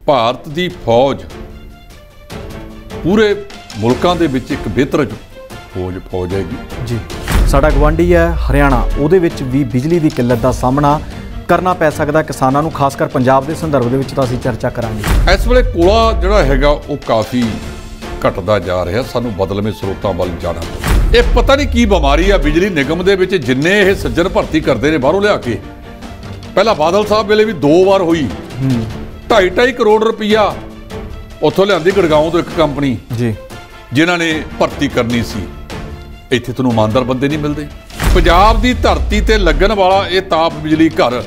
ਭਾਰਤ ਦੀ ਫੌਜ ਪੂਰੇ ਮੁਲਕਾਂ ਦੇ ਵਿੱਚ ਇੱਕ ਬਿਹਤਰ ਫੌਜ ਹੈਗੀ ਜੀ। ਸਾਡਾ ਗਵਾਂਢੀ ਹੈ ਹਰਿਆਣਾ, ਉਹਦੇ ਵਿੱਚ ਵੀ ਬਿਜਲੀ ਦੀ ਕਿੱਲਤ ਦਾ ਸਾਹਮਣਾ ਕਰਨਾ ਪੈ ਸਕਦਾ ਕਿਸਾਨਾਂ ਨੂੰ, ਖਾਸ ਕਰ ਪੰਜਾਬ ਦੇ ਸੰਦਰਭ ਦੇ ਵਿੱਚ ਤਾਂ ਅਸੀਂ ਚਰਚਾ ਕਰਾਂਗੇ। ਇਸ ਵੇਲੇ ਕੋਲਾ ਜਿਹੜਾ ਹੈਗਾ ਉਹ ਕਾਫੀ ਘਟਦਾ ਜਾ ਰਿਹਾ, ਸਾਨੂੰ ਬਦਲਵੇਂ ਸਰੋਤਾਂ ਵੱਲ ਜਾਣਾ। ਇਹ ਪਤਾ ਨਹੀਂ ਕੀ ਬਿਮਾਰੀ ਆ ਬਿਜਲੀ ਨਿਗਮ ਦੇ ਵਿੱਚ, ਜਿੰਨੇ ਇਹ ਸੱਜਣ ਭਰਤੀ ਕਰਦੇ ਨੇ ਬਾਹਰੋਂ ਲਿਆ ਕੇ। ਪਹਿਲਾਂ ਬਾਦਲ ਸਾਹਿਬ ਵੇਲੇ ਵੀ 2 ਵਾਰ ਹੋਈ, 2.5 ਕਰੋੜ ਰੁਪਈਆ ਉੱਥੋਂ ਲਿਆਂਦੀ ਗੜਗਾਉਂ ਤੋਂ ਇੱਕ ਕੰਪਨੀ ਜੀ, ਜਿਨ੍ਹਾਂ ਨੇ ਭਰਤੀ ਕਰਨੀ ਸੀ। ਇੱਥੇ ਤੁਹਾਨੂੰ ਇਮਾਨਦਾਰ ਬੰਦੇ ਨਹੀਂ ਮਿਲਦੇ। ਪੰਜਾਬ ਦੀ ਧਰਤੀ ਤੇ ਲੱਗਣ ਵਾਲਾ ਇਹ ਤਾਪ ਬਿਜਲੀ ਘਰ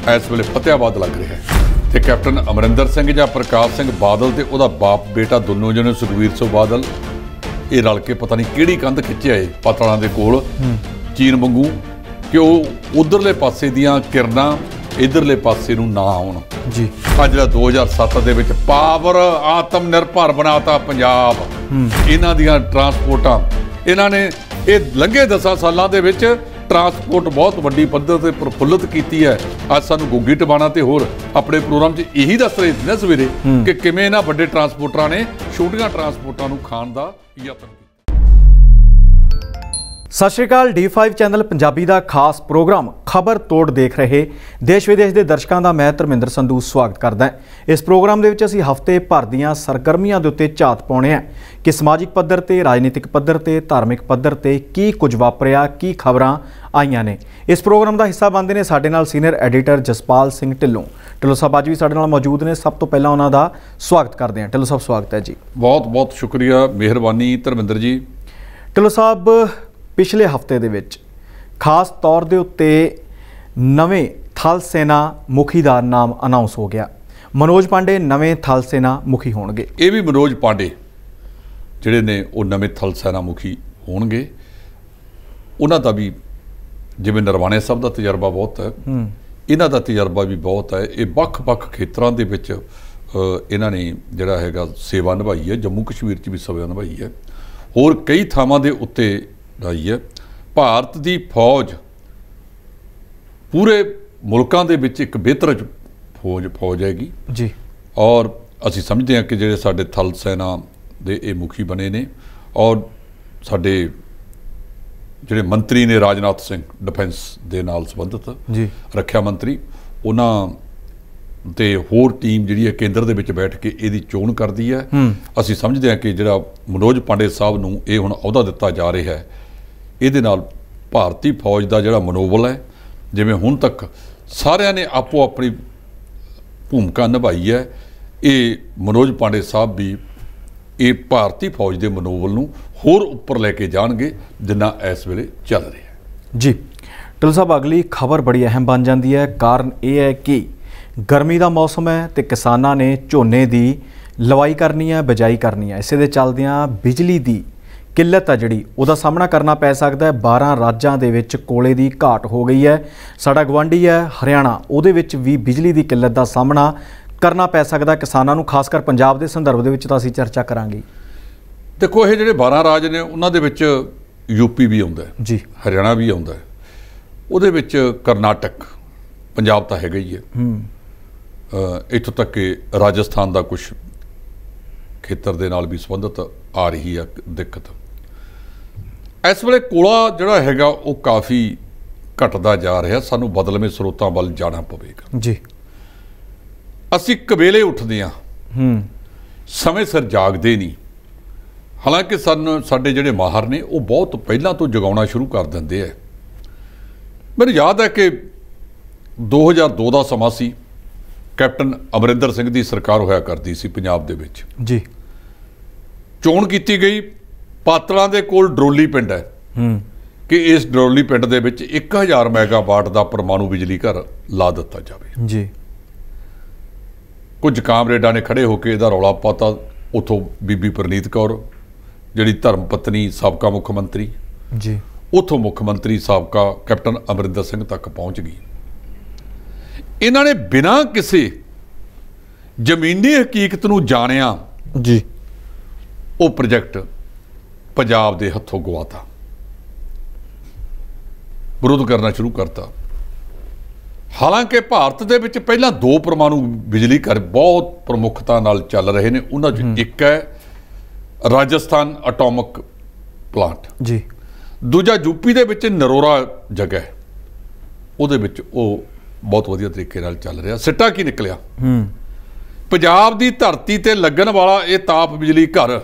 ਇਸ ਵੇਲੇ ਫਤਿਆਬਾਦ ਲੱਗ ਰਿਹਾ ਹੈ ਤੇ ਕੈਪਟਨ ਅਮਰਿੰਦਰ ਸਿੰਘ ਜਾਂ ਪ੍ਰਕਾਸ਼ ਸਿੰਘ ਬਾਦਲ ਤੇ ਉਹਦਾ ਬਾਪ ਬੇਟਾ ਦੋਨੋਂ ਜਣੇ ਸੁਖਬੀਰ ਸਿੰਘ ਬਾਦਲ ਇਹ ਰਲ ਕੇ ਪਤਾ ਨਹੀਂ ਕਿਹੜੀ ਕੰਧ ਖਿੱਚਿਆ ਏ ਪਾਤੜਾਂ ਦੇ ਕੋਲ ਚੀਨ ਵਾਂਗੂ, ਕਿ ਉਹ ਉਧਰਲੇ ਪਾਸੇ ਦੀਆਂ ਕਿਰਨਾਂ ਇਧਰਲੇ ਪਾਸੇ ਨੂੰ ਨਾ ਆਉਣ ਜੀ। ਆ ਜਿਹੜਾ 2007 ਦੇ ਵਿੱਚ ਪਾਵਰ ਆਤਮ ਨਿਰਭਰ ਬਣਾਤਾ ਪੰਜਾਬ, ਇਹਨਾਂ ਦੀਆਂ ਟਰਾਂਸਪੋਰਟਾਂ, ਇਹਨਾਂ ਨੇ ਇਹ ਲੰਘੇ 10 ਸਾਲਾਂ ਦੇ ਵਿੱਚ ਟਰਾਂਸਪੋਰਟ ਬਹੁਤ ਵੱਡੀ ਪੱਧਰ ਤੇ ਪ੍ਰਫੁੱਲਤ ਕੀਤੀ ਹੈ। ਅੱਜ ਸਾਨੂੰ ਗੁੱਗੀ ਟਿਵਾਣਾ ਤੇ ਹੋਰ ਆਪਣੇ ਪ੍ਰੋਗਰਾਮ 'ਚ ਇਹੀ ਦੱਸ ਰਹੇ ਸੀ ਨਾ ਸਵੇਰੇ ਕਿ ਕਿਵੇਂ ਇਹਨਾਂ ਵੱਡੇ ਟਰਾਂਸਪੋਰਟਰਾਂ ਨੇ ਛੋਟੀਆਂ ਟਰਾਂਸਪੋਰਟਾਂ ਨੂੰ ਖਾਣ ਦਾ ਯਤਨ ਕੀਤਾ। ਸਤਿ ਸ਼੍ਰੀ ਅਕਾਲ। D5 ਚੈਨਲ ਪੰਜਾਬੀ ਦਾ ਖਾਸ ਪ੍ਰੋਗਰਾਮ ਖਬਰ ਤੋੜ ਦੇਖ ਰਹੇ ਦੇਸ਼ ਵਿਦੇਸ਼ ਦੇ ਦਰਸ਼ਕਾਂ ਦਾ ਮੈਂ ਧਰਮਿੰਦਰ ਸੰਧੂ ਸਵਾਗਤ ਕਰਦਾ ਹਾਂ। ਇਸ ਪ੍ਰੋਗਰਾਮ ਦੇ ਵਿੱਚ ਅਸੀਂ ਹਫ਼ਤੇ ਭਰ ਦੀਆਂ ਸਰਗਰਮੀਆਂ ਦੇ ਉੱਤੇ ਝਾਤ ਪਾਉਣੇ ਆ ਕਿ ਸਮਾਜਿਕ ਪੱਧਰ ਤੇ, ਰਾਜਨੀਤਿਕ ਪੱਧਰ ਤੇ, ਧਾਰਮਿਕ ਪੱਧਰ ਤੇ ਕੀ ਕੁਝ ਵਾਪਰਿਆ, ਕੀ ਖਬਰਾਂ ਆਈਆਂ ਨੇ। ਇਸ ਪ੍ਰੋਗਰਾਮ ਦਾ ਹਿੱਸਾ ਬਣਦੇ ਨੇ ਸਾਡੇ ਨਾਲ ਸੀਨੀਅਰ ਐਡੀਟਰ ਜਸਪਾਲ ਸਿੰਘ ਢਿੱਲੋਂ। ਢਿੱਲੋਂ ਸਾਹਿਬ ਅੱਜ ਵੀ ਸਾਡੇ ਨਾਲ ਮੌਜੂਦ ਨੇ। ਸਭ ਤੋਂ ਪਹਿਲਾਂ ਉਹਨਾਂ ਦਾ ਸਵਾਗਤ ਕਰਦੇ ਹਾਂ। ਢਿੱਲੋਂ ਸਾਹਿਬ ਸਵਾਗਤ ਹੈ ਜੀ। ਬਹੁਤ ਬਹੁਤ ਸ਼ੁਕਰੀਆ, ਮਿਹਰਬਾਨੀ ਧਰਮਿੰਦਰ ਜੀ। ਢਿੱਲੋਂ ਸਾਹਿਬ, ਪਿਛਲੇ ਹਫ਼ਤੇ ਦੇ ਵਿੱਚ ਖਾਸ ਤੌਰ ਦੇ ਉੱਤੇ ਨਵੇਂ ਥਲ ਸੈਨਾ ਮੁਖੀ ਦਾ ਨਾਮ ਅਨਾਉਂਸ ਹੋ ਗਿਆ। ਮਨੋਜ ਪਾਂਡੇ ਨਵੇਂ ਥਲ ਸੈਨਾ ਮੁਖੀ ਹੋਣਗੇ। ਇਹ ਵੀ ਮਨੋਜ ਪਾਂਡੇ ਜਿਹੜੇ ਨੇ ਉਹ ਨਵੇਂ ਥਲ ਸੈਨਾ ਮੁਖੀ ਹੋਣਗੇ। ਉਹਨਾਂ ਦਾ ਵੀ ਜਿਵੇਂ ਨਰਵਾਣੇ ਸਾਹਿਬ ਦਾ ਤਜਰਬਾ ਬਹੁਤ ਹੈ, ਇਹਨਾਂ ਦਾ ਤਜਰਬਾ ਵੀ ਬਹੁਤ ਹੈ। ਇਹ ਵੱਖ-ਵੱਖ ਖੇਤਰਾਂ ਦੇ ਵਿੱਚ ਇਹਨਾਂ ਨੇ ਜਿਹੜਾ ਹੈਗਾ ਸੇਵਾ ਨਿਭਾਈ ਹੈ। ਜੰਮੂ ਕਸ਼ਮੀਰ 'ਚ ਵੀ ਸੇਵਾ ਨਿਭਾਈ ਹੈ, ਹੋਰ ਕਈ ਥਾਵਾਂ ਦੇ ਉੱਤੇ ਰਹੀ ਹੈ। ਭਾਰਤ ਦੀ ਫੌਜ ਪੂਰੇ ਮੁਲਕਾਂ ਦੇ ਵਿੱਚ ਇੱਕ ਬਿਹਤਰ ਫੌਜ ਹੈਗੀ ਜੀ। ਔਰ ਅਸੀਂ ਸਮਝਦੇ ਹਾਂ ਕਿ ਜਿਹੜੇ ਸਾਡੇ ਥਲ ਸੈਨਾ ਦੇ ਇਹ ਮੁਖੀ ਬਣੇ ਨੇ, ਔਰ ਸਾਡੇ ਜਿਹੜੇ ਮੰਤਰੀ ਨੇ ਰਾਜਨਾਥ ਸਿੰਘ ਡਿਫੈਂਸ ਦੇ ਨਾਲ ਸੰਬੰਧਿਤ ਜੀ, ਰੱਖਿਆ ਮੰਤਰੀ, ਉਹਨਾਂ ਤੇ ਹੋਰ ਟੀਮ ਜਿਹੜੀ ਹੈ ਕੇਂਦਰ ਦੇ ਵਿੱਚ ਬੈਠ ਕੇ ਇਹਦੀ ਚੋਣ ਕਰਦੀ ਹੈ। ਅਸੀਂ ਸਮਝਦੇ ਹਾਂ ਕਿ ਜਿਹੜਾ ਮਨੋਜ ਪਾਂਡੇ ਸਾਹਿਬ ਨੂੰ ਇਹ ਹੁਣ ਅਹੁਦਾ ਦਿੱਤਾ ਜਾ ਰਿਹਾ ਹੈ, ਇਹਦੇ ਨਾਲ ਭਾਰਤੀ ਫੌਜ ਦਾ ਜਿਹੜਾ ਮਨੋਬਲ ਹੈ, ਜਿਵੇਂ ਹੁਣ ਤੱਕ ਸਾਰਿਆਂ ਨੇ ਆਪੋ ਆਪਣੀ ਭੂਮਿਕਾ ਨਿਭਾਈ ਹੈ, ਇਹ ਮਨੋਜ ਪਾਂਡੇ ਸਾਹਿਬ ਵੀ ਇਹ ਭਾਰਤੀ ਫੌਜ ਦੇ ਮਨੋਬਲ ਨੂੰ ਹੋਰ ਉੱਪਰ ਲੈ ਕੇ ਜਾਣਗੇ ਜਿੰਨਾ ਇਸ ਵੇਲੇ ਚੱਲ ਰਿਹਾ ਹੈ ਜੀ। ਢਿੱਲੋਂ ਸਾਹਿਬ, ਅਗਲੀ ਖਬਰ ਬੜੀ ਅਹਿਮ ਬਣ ਜਾਂਦੀ ਹੈ। ਕਾਰਨ ਇਹ ਹੈ ਕਿ ਗਰਮੀ ਦਾ ਮੌਸਮ ਹੈ ਤੇ ਕਿਸਾਨਾਂ ਨੇ ਝੋਨੇ ਦੀ ਲਵਾਈ ਕਰਨੀ ਹੈ, ਬਿਜਾਈ ਕਰਨੀ ਹੈ। ਇਸੇ ਦੇ ਚੱਲਦਿਆਂ ਬਿਜਲੀ ਦੀ ਕਿੱਲਤ ਆ ਜਿਹੜੀ ਉਹਦਾ ਸਾਹਮਣਾ ਕਰਨਾ ਪੈ ਸਕਦਾ ਹੈ। 12 ਰਾਜਾਂ ਦੇ ਵਿੱਚ ਕੋਲੇ ਦੀ ਘਾਟ ਹੋ ਗਈ ਹੈ। ਸਾਡਾ ਗਵਾਂਢੀ ਹੈ ਹਰਿਆਣਾ, ਉਹਦੇ ਵਿੱਚ ਵੀ ਬਿਜਲੀ ਦੀ ਕਿੱਲਤ ਦਾ ਸਾਹਮਣਾ ਕਰਨਾ ਪੈ ਸਕਦਾ ਕਿਸਾਨਾਂ ਨੂੰ, ਖਾਸ ਕਰ ਪੰਜਾਬ ਦੇ ਸੰਦਰਭ ਦੇ ਵਿੱਚ ਤਾਂ ਅਸੀਂ ਚਰਚਾ ਕਰਾਂਗੇ। ਦੇਖੋ, ਇਹ ਜਿਹੜੇ 12 ਰਾਜ ਨੇ ਉਹਨਾਂ ਦੇ ਵਿੱਚ ਯੂਪੀ ਵੀ ਆਉਂਦਾ ਜੀ, ਹਰਿਆਣਾ ਵੀ ਆਉਂਦਾ, ਉਹਦੇ ਵਿੱਚ ਕਰਨਾਟਕ, ਪੰਜਾਬ ਤਾਂ ਹੈਗਾ ਹੀ ਹੈ, ਇੱਥੋਂ ਤੱਕ ਕਿ ਰਾਜਸਥਾਨ ਦਾ ਕੁਛ ਖੇਤਰ ਦੇ ਨਾਲ ਵੀ ਸੰਬੰਧਿਤ ਆ ਰਹੀ ਹੈ ਦਿੱਕਤ। ਇਸ ਵੇਲੇ ਕੋਲਾ ਜਿਹੜਾ ਹੈਗਾ ਉਹ ਕਾਫੀ ਘਟਦਾ ਜਾ ਰਿਹਾ, ਸਾਨੂੰ ਬਦਲਵੇਂ ਸਰੋਤਾਂ ਵੱਲ ਜਾਣਾ ਪਵੇਗਾ ਜੀ। ਅਸੀਂ ਕਵੇਲੇ ਉੱਠਦੇ ਹਾਂ, ਸਮੇਂ ਸਿਰ ਜਾਗਦੇ ਨਹੀਂ। ਹਾਲਾਂਕਿ ਸਾਡੇ ਜਿਹੜੇ ਮਾਹਰ ਨੇ ਉਹ ਬਹੁਤ ਪਹਿਲਾਂ ਤੋਂ ਜਗਾਉਣਾ ਸ਼ੁਰੂ ਕਰ ਦਿੰਦੇ ਹੈ। ਮੈਨੂੰ ਯਾਦ ਹੈ ਕਿ 2002 ਦਾ ਸਮਾਂ ਸੀ, ਕੈਪਟਨ ਅਮਰਿੰਦਰ ਸਿੰਘ ਦੀ ਸਰਕਾਰ ਹੋਇਆ ਕਰਦੀ ਸੀ ਪੰਜਾਬ ਦੇ ਵਿੱਚ ਜੀ। ਚੋਣ ਕੀਤੀ ਗਈ, ਪਾਤੜਾਂ ਦੇ ਕੋਲ ਡਰੋਲੀ ਪਿੰਡ ਹੈ ਕਿ ਇਸ ਡਰੋਲੀ ਪਿੰਡ ਦੇ ਵਿੱਚ 1000 ਮੈਗਾਵਾਟ ਦਾ ਪਰਮਾਣੂ ਬਿਜਲੀ ਘਰ ਲਾ ਦਿੱਤਾ ਜਾਵੇ ਜੀ। ਕੁਝ ਕਾਮਰੇਡਾਂ ਨੇ ਖੜੇ ਹੋ ਕੇ ਇਹਦਾ ਰੌਲਾ ਪਾਤਾ। ਉੱਥੋਂ ਬੀਬੀ ਪ੍ਰਨੀਤ ਕੌਰ ਜਿਹੜੀ ਧਰਮ ਪਤਨੀ ਸਾਬਕਾ ਮੁੱਖ ਮੰਤਰੀ ਜੀ, ਉੱਥੋਂ ਮੁੱਖ ਮੰਤਰੀ ਸਾਬਕਾ ਕੈਪਟਨ ਅਮਰਿੰਦਰ ਸਿੰਘ ਤੱਕ ਪਹੁੰਚ ਗਈ। ਇਹਨਾਂ ਨੇ ਬਿਨਾਂ ਕਿਸੇ ਜ਼ਮੀਨੀ ਹਕੀਕਤ ਨੂੰ ਜਾਣਿਆ ਜੀ ਉਹ ਪ੍ਰੋਜੈਕਟ ਪੰਜਾਬ ਦੇ ਹੱਥੋਂ ਗਵਾਤਾ, ਵਿਰੋਧ ਕਰਨਾ ਸ਼ੁਰੂ ਕਰਤਾ। ਹਾਲਾਂਕਿ ਭਾਰਤ ਦੇ ਵਿੱਚ ਪਹਿਲਾਂ 2 ਪਰਮਾਣੂ ਬਿਜਲੀ ਘਰ ਬਹੁਤ ਪ੍ਰਮੁੱਖਤਾ ਨਾਲ ਚੱਲ ਰਹੇ ਨੇ। ਉਹਨਾਂ 'ਚ ਇੱਕ ਹੈ ਰਾਜਸਥਾਨ ਐਟੋਮਿਕ ਪਲਾਂਟ ਜੀ, ਦੂਜਾ ਯੂਪੀ ਦੇ ਵਿੱਚ ਨਰੋਰਾ ਜਗ੍ਹਾ ਹੈ, ਉਹਦੇ ਵਿੱਚ ਉਹ ਬਹੁਤ ਵਧੀਆ ਤਰੀਕੇ ਨਾਲ ਚੱਲ ਰਿਹਾ। ਸਿੱਟਾ ਕੀ ਨਿਕਲਿਆ? ਪੰਜਾਬ ਦੀ ਧਰਤੀ ਤੇ ਲੱਗਣ ਵਾਲਾ ਇਹ ਤਾਪ ਬਿਜਲੀ ਘਰ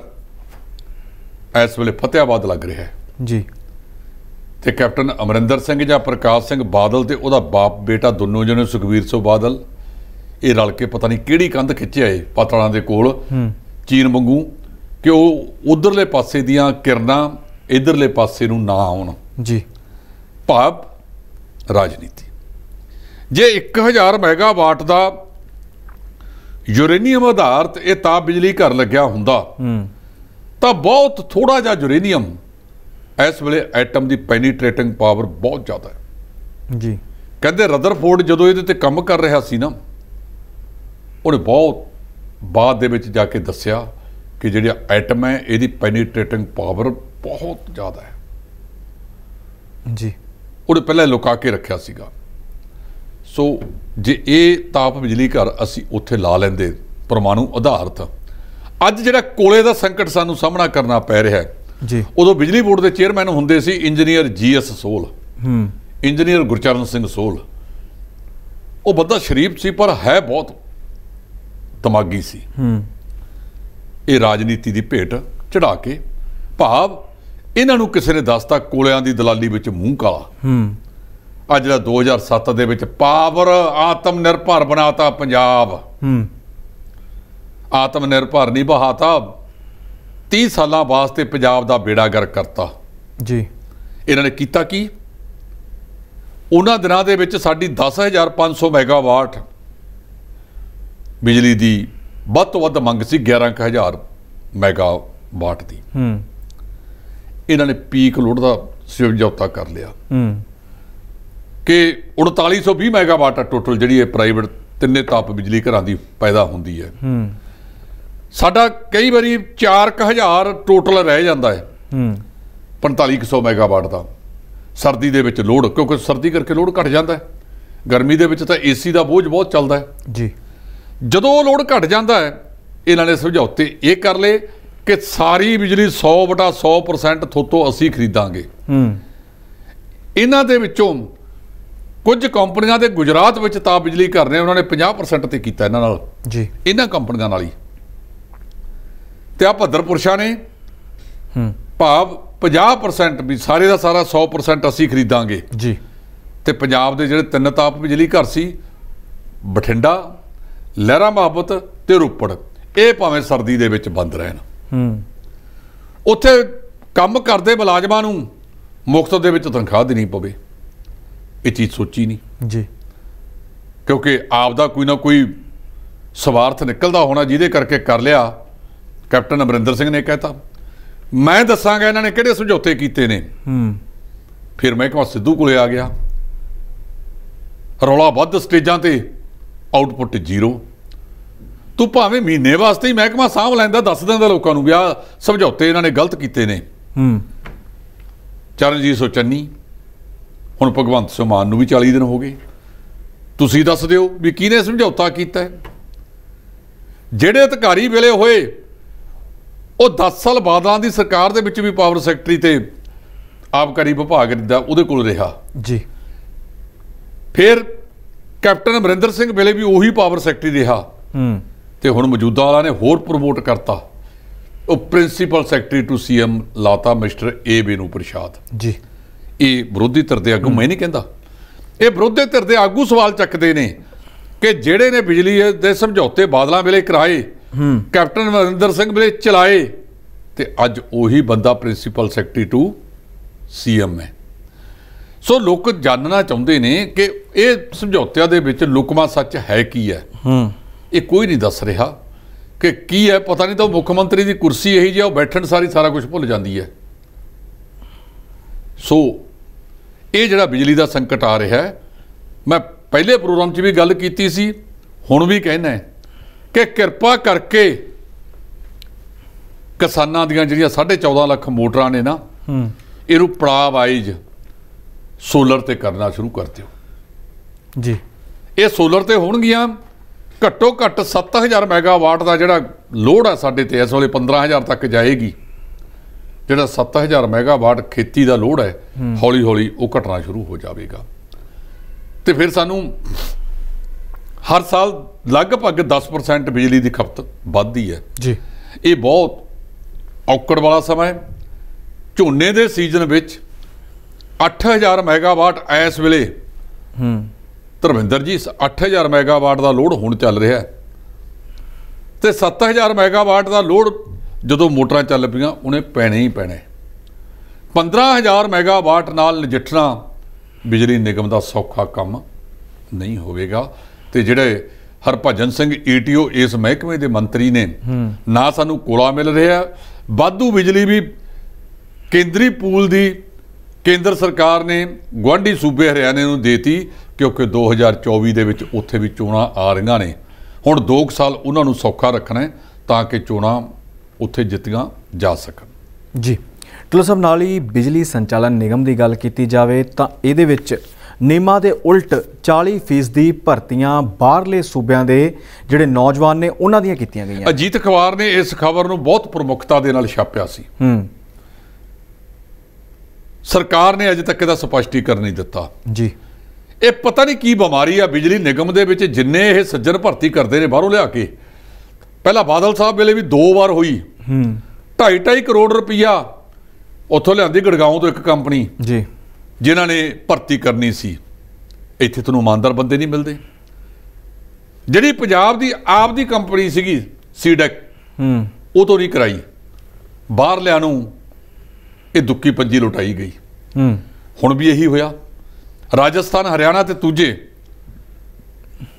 ਇਸ ਵੇਲੇ ਫਤਿਆਬਾਦ ਲੱਗ ਰਿਹਾ ਹੈ ਜੀ, ਤੇ ਕੈਪਟਨ ਅਮਰਿੰਦਰ ਸਿੰਘ ਜਾਂ ਪ੍ਰਕਾਸ਼ ਸਿੰਘ ਬਾਦਲ ਤੇ ਉਹਦਾ ਬਾਪ ਬੇਟਾ ਦੋਨੋਂ ਜਣੇ ਸੁਖਬੀਰ ਸਿੰਘ ਬਾਦਲ ਇਹ ਰਲ ਕੇ ਪਤਾ ਨਹੀਂ ਕਿਹੜੀ ਕੰਧ ਖਿੱਚਿਆ ਏ ਪਾਤੜਾਂ ਦੇ ਕੋਲ ਚੀਨ ਵਾਂਗੂ ਕਿ ਉਹ ਉਧਰਲੇ ਪਾਸੇ ਦੀਆਂ ਕਿਰਨਾਂ ਇਧਰਲੇ ਪਾਸੇ ਨੂੰ ਨਾ ਆਉਣ ਜੀ। ਭਾਵ ਰਾਜਨੀਤੀ। ਜੇ 1000 ਮੈਗਾਵਾਟ ਦਾ ਯੂਰੇਨੀਅਮ ਆਧਾਰਿਤ ਇਹ ਤਾਪ ਬਿਜਲੀ ਘਰ ਲੱਗਿਆ ਹੁੰਦਾ ਤਾਂ ਬਹੁਤ ਥੋੜਾ ਜਿਹਾ ਯੂਰੇਨੀਅਮ ਇਸ ਵੇਲੇ ਐਟਮ ਦੀ ਪੈਨੀਟ੍ਰੇਟਿੰਗ ਪਾਵਰ ਬਹੁਤ ਜ਼ਿਆਦਾ ਹੈ ਜੀ। ਕਹਿੰਦੇ ਰਦਰਫੋਰਡ ਜਦੋਂ ਇਹਦੇ ਤੇ ਕੰਮ ਕਰ ਰਿਹਾ ਸੀ ਨਾ, ਉਹਨੇ ਬਹੁਤ ਬਾਅਦ ਦੇ ਵਿੱਚ ਜਾ ਕੇ ਦੱਸਿਆ ਕਿ ਜਿਹੜਾ ਐਟਮ ਹੈ ਇਹਦੀ ਪੈਨੀਟ੍ਰੇਟਿੰਗ ਪਾਵਰ ਬਹੁਤ ਜ਼ਿਆਦਾ ਹੈ ਜੀ। ਉਹਨੇ ਪਹਿਲਾਂ ਲੁਕਾ ਕੇ ਰੱਖਿਆ ਸੀਗਾ। ਸੋ ਜੇ ਇਹ ਤਾਪ ਬਿਜਲੀ ਘਰ ਅਸੀਂ ਉੱਥੇ ਲਾ ਲੈਂਦੇ ਪਰਮਾਣੂ ਆਧਾਰਿਤ, ਅੱਜ ਜਿਹੜਾ ਕੋਲੇ ਦਾ ਸੰਕਟ ਸਾਨੂੰ ਸਾਹਮਣਾ ਕਰਨਾ ਪੈ ਰਿਹਾ ਹੈ ਜੀ, ਉਦੋਂ ਬਿਜਲੀ ਬੋਰਡ ਦੇ ਚੇਅਰਮੈਨ ਹੁੰਦੇ ਸੀ ਇੰਜੀਨੀਅਰ GS ਸੋਲ, ਇੰਜੀਨੀਅਰ ਗੁਰਚਰਨ ਸਿੰਘ ਸੋਲ। ਉਹ ਬੰਦਾ ਸ਼ਰੀਫ ਸੀ ਪਰ ਹੈ ਬਹੁਤ ਦਿਮਾਗੀ ਸੀ। ਇਹ ਰਾਜਨੀਤੀ ਦੀ ਭੇਟ ਚੜਾ ਕੇ, ਭਾਵ ਇਹਨਾਂ ਨੂੰ ਕਿਸੇ ਨੇ ਦੱਸਤਾ ਕੋਲਿਆਂ ਦੀ ਦਲਾਲੀ ਵਿੱਚ ਮੂੰਹ ਕਾਲਾ। ਆ ਜਿਹੜਾ 2007 ਦੇ ਵਿੱਚ ਪਾਵਰ ਆਤਮ ਨਿਰਭਰ ਬਣਾਤਾ ਪੰਜਾਬ, ਆਤਮ ਨਿਰਭਰ ਨਹੀਂ ਬਹਾਤਾ, 30 ਸਾਲਾਂ ਵਾਸਤੇ ਪੰਜਾਬ ਦਾ ਬੇੜਾ ਗਰਕ ਕਰਤਾ ਜੀ। ਇਹਨਾਂ ਨੇ ਕੀਤਾ ਕੀ? ਉਹਨਾਂ ਦਿਨਾਂ ਦੇ ਵਿੱਚ ਸਾਡੀ 10,500 ਮੈਗਾਵਾਟ ਬਿਜਲੀ ਦੀ ਵੱਧ ਤੋਂ ਵੱਧ ਮੰਗ ਸੀ, 11,000 ਮੈਗਾਵਾਟ ਦੀ। ਇਹਨਾਂ ਨੇ ਪੀਕ ਲੋਡ ਦਾ ਸਮਝੌਤਾ ਕਰ ਲਿਆ ਕਿ 3920 ਮੈਗਾਵਾਟ ਆ ਟੋਟਲ ਜਿਹੜੀ ਇਹ ਪ੍ਰਾਈਵੇਟ ਤਿੰਨੇ ਤਾਪ ਬਿਜਲੀ ਘਰਾਂ ਦੀ ਪੈਦਾ ਹੁੰਦੀ ਹੈ। ਸਾਡਾ ਕਈ ਵਾਰੀ 4000 ਟੋਟਲ ਰਹਿ ਜਾਂਦਾ ਹੈ 4500 ਮੈਗਾਵਾਟ ਦਾ ਸਰਦੀ ਦੇ ਵਿੱਚ ਲੋਡ, ਕਿਉਂਕਿ ਸਰਦੀ ਕਰਕੇ ਲੋਡ ਘਟ ਜਾਂਦਾ ਹੈ। ਗਰਮੀ ਦੇ ਵਿੱਚ ਤਾਂ AC ਦਾ ਬੋਝ ਬਹੁਤ ਚੱਲਦਾ ਹੈ ਜੀ। ਜਦੋਂ ਉਹ ਲੋਡ ਘਟ ਜਾਂਦਾ ਹੈ, ਇਹਨਾਂ ਨੇ ਸਮਝੌਤੇ ਇਹ ਕਰ ਲਏ ਕਿ ਸਾਰੀ ਬਿਜਲੀ 100/100% ਥੋਤੋਂ ਅਸੀਂ ਖਰੀਦਾਂਗੇ। ਇਹਨਾਂ ਦੇ ਵਿੱਚੋਂ ਕੁਝ ਕੰਪਨੀਆਂ ਦੇ ਗੁਜਰਾਤ ਵਿੱਚ ਤਾਪ ਬਿਜਲੀ ਘਰ ਨੇ ਉਹਨਾਂ ਨੇ 50% ਤੇ ਕੀਤਾ ਇਹਨਾਂ ਨਾਲ ਜੀ, ਇਹਨਾਂ ਕੰਪਨੀਆਂ ਨਾਲ ਹੀ। ਤੇ ਆ ਭੱਦਰਪੁਰਸ਼ਾ ਨੇ ਭਾਵ 50% ਵੀ ਸਾਰੇ ਦਾ ਸਾਰਾ 100% ਅਸੀਂ ਖਰੀਦਾਂਗੇ ਜੀ। ਤੇ ਪੰਜਾਬ ਦੇ ਜਿਹੜੇ 3 ਤਾਪ ਬਿਜਲੀ ਘਰ ਸੀ, ਬਠਿੰਡਾ, ਲਹਿਰਾ ਮੁਹੱਬਤ ਤੇ ਰੋਪੜ, ਇਹ ਭਾਵੇਂ ਸਰਦੀ ਦੇ ਵਿੱਚ ਬੰਦ ਰਹਿਣ। ਉੱਥੇ ਕੰਮ ਕਰਦੇ ਮੁਲਾਜ਼ਮਾਂ ਨੂੰ ਮੁਫਤ ਦੇ ਵਿੱਚ ਤਨਖਾਹ ਦੇਣੀ ਪਵੇ, ਇਹ ਚੀਜ਼ ਸੋਚੀ ਨਹੀਂ ਜੀ। ਕਿਉਂਕਿ ਆਪ ਦਾ ਕੋਈ ਨਾ ਕੋਈ ਸਵਾਰਥ ਨਿਕਲਦਾ ਹੋਣਾ ਜਿਹਦੇ ਕਰਕੇ ਕਰ ਲਿਆ। ਕੈਪਟਨ ਅਮਰਿੰਦਰ ਸਿੰਘ ਨੇ ਕਹਿਤਾ ਮੈਂ ਦੱਸਾਂਗਾ ਇਹਨਾਂ ਨੇ ਕਿਹੜੇ ਸਮਝੌਤੇ ਕੀਤੇ ਨੇ। ਫਿਰ ਮਹਿਕਮਾ ਸਿੱਧੂ ਕੋਲੇ ਆ ਗਿਆ, ਰੌਲਾ ਵੱਧ ਸਟੇਜਾਂ ਤੇ, ਆਊਟਪੁੱਟ 0। ਤੂੰ ਭਾਵੇਂ ਮਹੀਨੇ ਵਾਸਤੇ ਹੀ ਮਹਿਕਮਾ ਸਾਂਭ ਲੈਂਦਾ, ਦੱਸ ਦਿੰਦਾ ਲੋਕਾਂ ਨੂੰ ਵੀ ਆਹ ਸਮਝੌਤੇ ਇਹਨਾਂ ਨੇ ਗਲਤ ਕੀਤੇ ਨੇ। ਚਰਨਜੀਤ ਸਿੰਘ ਚੰਨੀ, ਹੁਣ ਭਗਵੰਤ ਸਿੰਘ ਮਾਨ ਨੂੰ ਵੀ 40 ਦਿਨ ਹੋ ਗਏ, ਤੁਸੀਂ ਦੱਸ ਦਿਓ ਵੀ ਕਿਹਨੇ ਸਮਝੌਤਾ ਕੀਤਾ ਹੈ। ਜਿਹੜੇ ਅਧਿਕਾਰੀ ਵੇਲੇ ਹੋਏ ਉਹ 10 ਸਾਲ ਬਾਦਲਾਂ ਦੀ ਸਰਕਾਰ ਦੇ ਵਿੱਚ ਵੀ ਪਾਵਰ ਸੈਕਟਰੀ ਤੇ ਆਬਕਾਰੀ ਵਿਭਾਗ ਦਾ ਉਹਦੇ ਕੋਲ ਰਿਹਾ ਜੀ। ਫਿਰ ਕੈਪਟਨ ਅਮਰਿੰਦਰ ਸਿੰਘ ਵੇਲੇ ਵੀ ਉਹੀ ਪਾਵਰ ਸੈਕਟਰੀ ਰਿਹਾ ਤੇ ਹੁਣ ਮੌਜੂਦਾ ਵਾਲਾ ਨੇ ਹੋਰ ਪ੍ਰਮੋਟ ਕਰਤਾ, ਉਹ ਪ੍ਰਿੰਸੀਪਲ ਸੈਕਟਰੀ ਟੂ CM ਲਾਤਾ ਮਿਸਟਰ ਵੇਣੂ ਪ੍ਰਸਾਦ ਜੀ। ਇਹ ਵਿਰੋਧੀ ਧਿਰ ਦੇ ਆਗੂ, ਮੈਂ ਨਹੀਂ ਕਹਿੰਦਾ, ਇਹ ਵਿਰੋਧੀ ਧਿਰ ਦੇ ਆਗੂ ਸਵਾਲ ਚੱਕਦੇ ਨੇ ਕਿ ਜਿਹੜੇ ਨੇ ਬਿਜਲੀ ਦੇ ਸਮਝੌਤੇ ਬਾਦਲਾਂ ਵੇਲੇ ਕਰਾਏ, ਕੈਪਟਨ ਅਮਰਿੰਦਰ ਸਿੰਘ ਵੇਲੇ ਚਲਾਏ, ਤੇ ਅੱਜ ਉਹੀ ਬੰਦਾ ਪ੍ਰਿੰਸੀਪਲ ਸੈਕਟਰੀ ਟੂ CM ਹੈ। ਸੋ ਲੋਕ ਜਾਣਨਾ ਚਾਹੁੰਦੇ ਨੇ ਕਿ ਇਹ ਸਮਝੌਤਿਆਂ ਦੇ ਵਿੱਚ ਲੁਕਵਾਂ ਸੱਚ ਹੈ ਕੀ ਹੈ। ਇਹ ਕੋਈ ਨਹੀਂ ਦੱਸ ਰਿਹਾ ਕਿ ਕੀ ਹੈ, ਪਤਾ ਨਹੀਂ ਤਾਂ ਮੁੱਖ ਮੰਤਰੀ ਦੀ ਕੁਰਸੀ ਇਹੀ ਜਿਹੀ, ਉਹ ਬੈਠਣ ਸਾਰੀ ਸਾਰਾ ਕੁਝ ਭੁੱਲ ਜਾਂਦੀ ਹੈ। ਸੋ ਇਹ ਜਿਹੜਾ ਬਿਜਲੀ ਦਾ ਸੰਕਟ ਆ ਰਿਹਾ ਹੈ, ਮੈਂ ਪਹਿਲੇ ਪ੍ਰੋਗਰਾਮ 'ਚ ਵੀ ਗੱਲ ਕੀਤੀ ਸੀ, ਹੁਣ ਵੀ ਕਹਿਣਾ ਹੈ ਕਿ ਕਿਰਪਾ ਕਰਕੇ ਕਿਸਾਨਾਂ ਦੀਆਂ ਜਿਹੜੀਆਂ 14.5 ਲੱਖ ਮੋਟਰਾਂ ਨੇ ਨਾ, ਇਹਨੂੰ ਪੜਾਅ ਵਾਈਜ਼ ਸੋਲਰ ਤੇ ਕਰਨਾ ਸ਼ੁਰੂ ਕਰ ਦਿਓ ਜੀ। ਇਹ ਸੋਲਰ ਤੇ ਹੋਣਗੀਆਂ। ਘੱਟੋ ਘੱਟ 7000 ਮੈਗਾਵਾਟ ਦਾ ਜਿਹੜਾ ਲੋਡ ਆ ਸਾਡੇ ਤੇ ਇਸ ਵੇਲੇ 15000 ਤੱਕ ਜਾਏਗੀ। ਜਿਹੜਾ 7000 ਮੈਗਾਵਾਟ ਖੇਤੀ ਦਾ ਲੋਡ ਹੈ ਹੌਲੀ ਹੌਲੀ ਉਹ ਘਟਣਾ ਸ਼ੁਰੂ ਹੋ ਜਾਵੇਗਾ। ਤੇ ਫਿਰ ਸਾਨੂੰ ਹਰ ਸਾਲ ਲਗਭਗ 10% ਬਿਜਲੀ ਦੀ ਖਪਤ ਵੱਧਦੀ ਹੈ ਜੀ। ਇਹ ਬਹੁਤ ਔਕੜ ਵਾਲਾ ਸਮਾਂ ਹੈ। ਝੋਨੇ ਦੇ ਸੀਜ਼ਨ ਵਿੱਚ 8000 ਮੈਗਾਵਾਟ ਇਸ ਵੇਲੇ ਧਰਮਿੰਦਰ ਜੀ 8000 ਮੈਗਾਵਾਟ ਦਾ ਲੋਡ ਹੁਣ ਚੱਲ ਰਿਹਾ ਤੇ 7000 ਮੈਗਾਵਾਟ ਦਾ ਲੋਡ ਜਦੋਂ ਮੋਟਰਾਂ ਚੱਲ ਪਈਆਂ ਉਹਨੇ ਪੈਣੇ ਹੀ ਪੈਣੇ। 15000 ਮੈਗਾਵਾਟ ਨਾਲ ਨਜਿੱਠਣਾ ਬਿਜਲੀ ਨਿਗਮ ਦਾ ਸੌਖਾ ਕੰਮ ਨਹੀਂ ਹੋਵੇਗਾ। ਤੇ ਜਿਹੜੇ ਹਰਭਜਨ ਸਿੰਘ ETO ਇਸ ਮਹਿਕਮੇ ਦੇ ਮੰਤਰੀ ਨੇ, ਨਾ ਸਾਨੂੰ ਕੋਲਾ ਮਿਲ ਰਿਹਾ, ਵਾਧੂ ਬਿਜਲੀ ਵੀ ਕੇਂਦਰੀ ਪੂਲ ਦੀ ਕੇਂਦਰ ਸਰਕਾਰ ਨੇ ਗੁਆਂਢੀ ਸੂਬੇ ਹਰਿਆਣੇ ਨੂੰ ਦੇਤੀ, ਕਿਉਂਕਿ 2024 ਦੇ ਵਿੱਚ ਉੱਥੇ ਵੀ ਚੋਣਾਂ ਆ ਰਹੀਆਂ ਨੇ। ਹੁਣ 2 ਸਾਲ ਉਹਨਾਂ ਨੂੰ ਸੌਖਾ ਰੱਖਣਾ ਹੈ ਤਾਂ ਕਿ ਚੋਣਾਂ ਉੱਥੇ ਜਿੱਤੀਆਂ ਜਾ ਸਕਣ। ਜੀ ਢਿੱਲੋਂ ਸਾਹਿਬ, ਨਾਲ ਹੀ ਬਿਜਲੀ ਸੰਚਾਲਨ ਨਿਗਮ ਦੀ ਗੱਲ ਕੀਤੀ ਜਾਵੇ ਤਾਂ ਇਹਦੇ ਵਿੱਚ ਨਿਯਮਾਂ ਦੇ ਉਲਟ 40% ਦੀ ਭਰਤੀਆਂ ਬਾਹਰਲੇ ਸੂਬਿਆਂ ਦੇ ਜਿਹੜੇ ਨੌਜਵਾਨ ਨੇ ਉਹਨਾਂ ਦੀਆਂ ਕੀਤੀਆਂ ਗਈਆਂ। ਅਜੀਤ ਅਖਬਾਰ ਨੇ ਇਸ ਖਬਰ ਨੂੰ ਬਹੁਤ ਪ੍ਰਮੁੱਖਤਾ ਦੇ ਨਾਲ ਛਾਪਿਆ ਸੀ। ਸਰਕਾਰ ਨੇ ਅਜੇ ਤੱਕ ਇਹਦਾ ਸਪਸ਼ਟੀਕਰਨ ਨਹੀਂ ਦਿੱਤਾ ਜੀ। ਇਹ ਪਤਾ ਨਹੀਂ ਕੀ ਬਿਮਾਰੀ ਆ ਬਿਜਲੀ ਨਿਗਮ ਦੇ ਵਿੱਚ, ਜਿੰਨੇ ਇਹ ਸੱਜਣ ਭਰਤੀ ਕਰਦੇ ਨੇ ਬਾਹਰੋਂ ਲਿਆ ਕੇ। ਪਹਿਲਾਂ ਬਾਦਲ ਸਾਹਿਬ ਵੇਲੇ ਵੀ 2 ਵਾਰ ਹੋਈ। 2.5 ਕਰੋੜ ਰੁਪਈਆ ਉੱਥੋਂ ਲਿਆਂਦੀ ਗੜਗਾਉਂ ਤੋਂ ਇੱਕ ਕੰਪਨੀ ਜੀ, ਜਿਨ੍ਹਾਂ ਨੇ ਭਰਤੀ ਕਰਨੀ ਸੀ। ਇੱਥੇ ਤੁਹਾਨੂੰ ਇਮਾਨਦਾਰ ਬੰਦੇ ਨਹੀਂ ਮਿਲਦੇ। ਜਿਹੜੀ ਪੰਜਾਬ ਦੀ ਆਪ ਦੀ ਕੰਪਨੀ ਸੀਗੀ ਸੀਡੈਕ, ਉਹ ਤੋਂ ਨਹੀਂ ਕਰਾਈ, ਬਾਹਰਲਿਆਂ ਨੂੰ ਇਹ ਦੁੱਕੀ ਪੰਜੀ ਲੁਟਾਈ ਗਈ। ਹੁਣ ਵੀ ਇਹੀ ਹੋਇਆ। ਰਾਜਸਥਾਨ, ਹਰਿਆਣਾ ਤੇ ਦੂਜੇ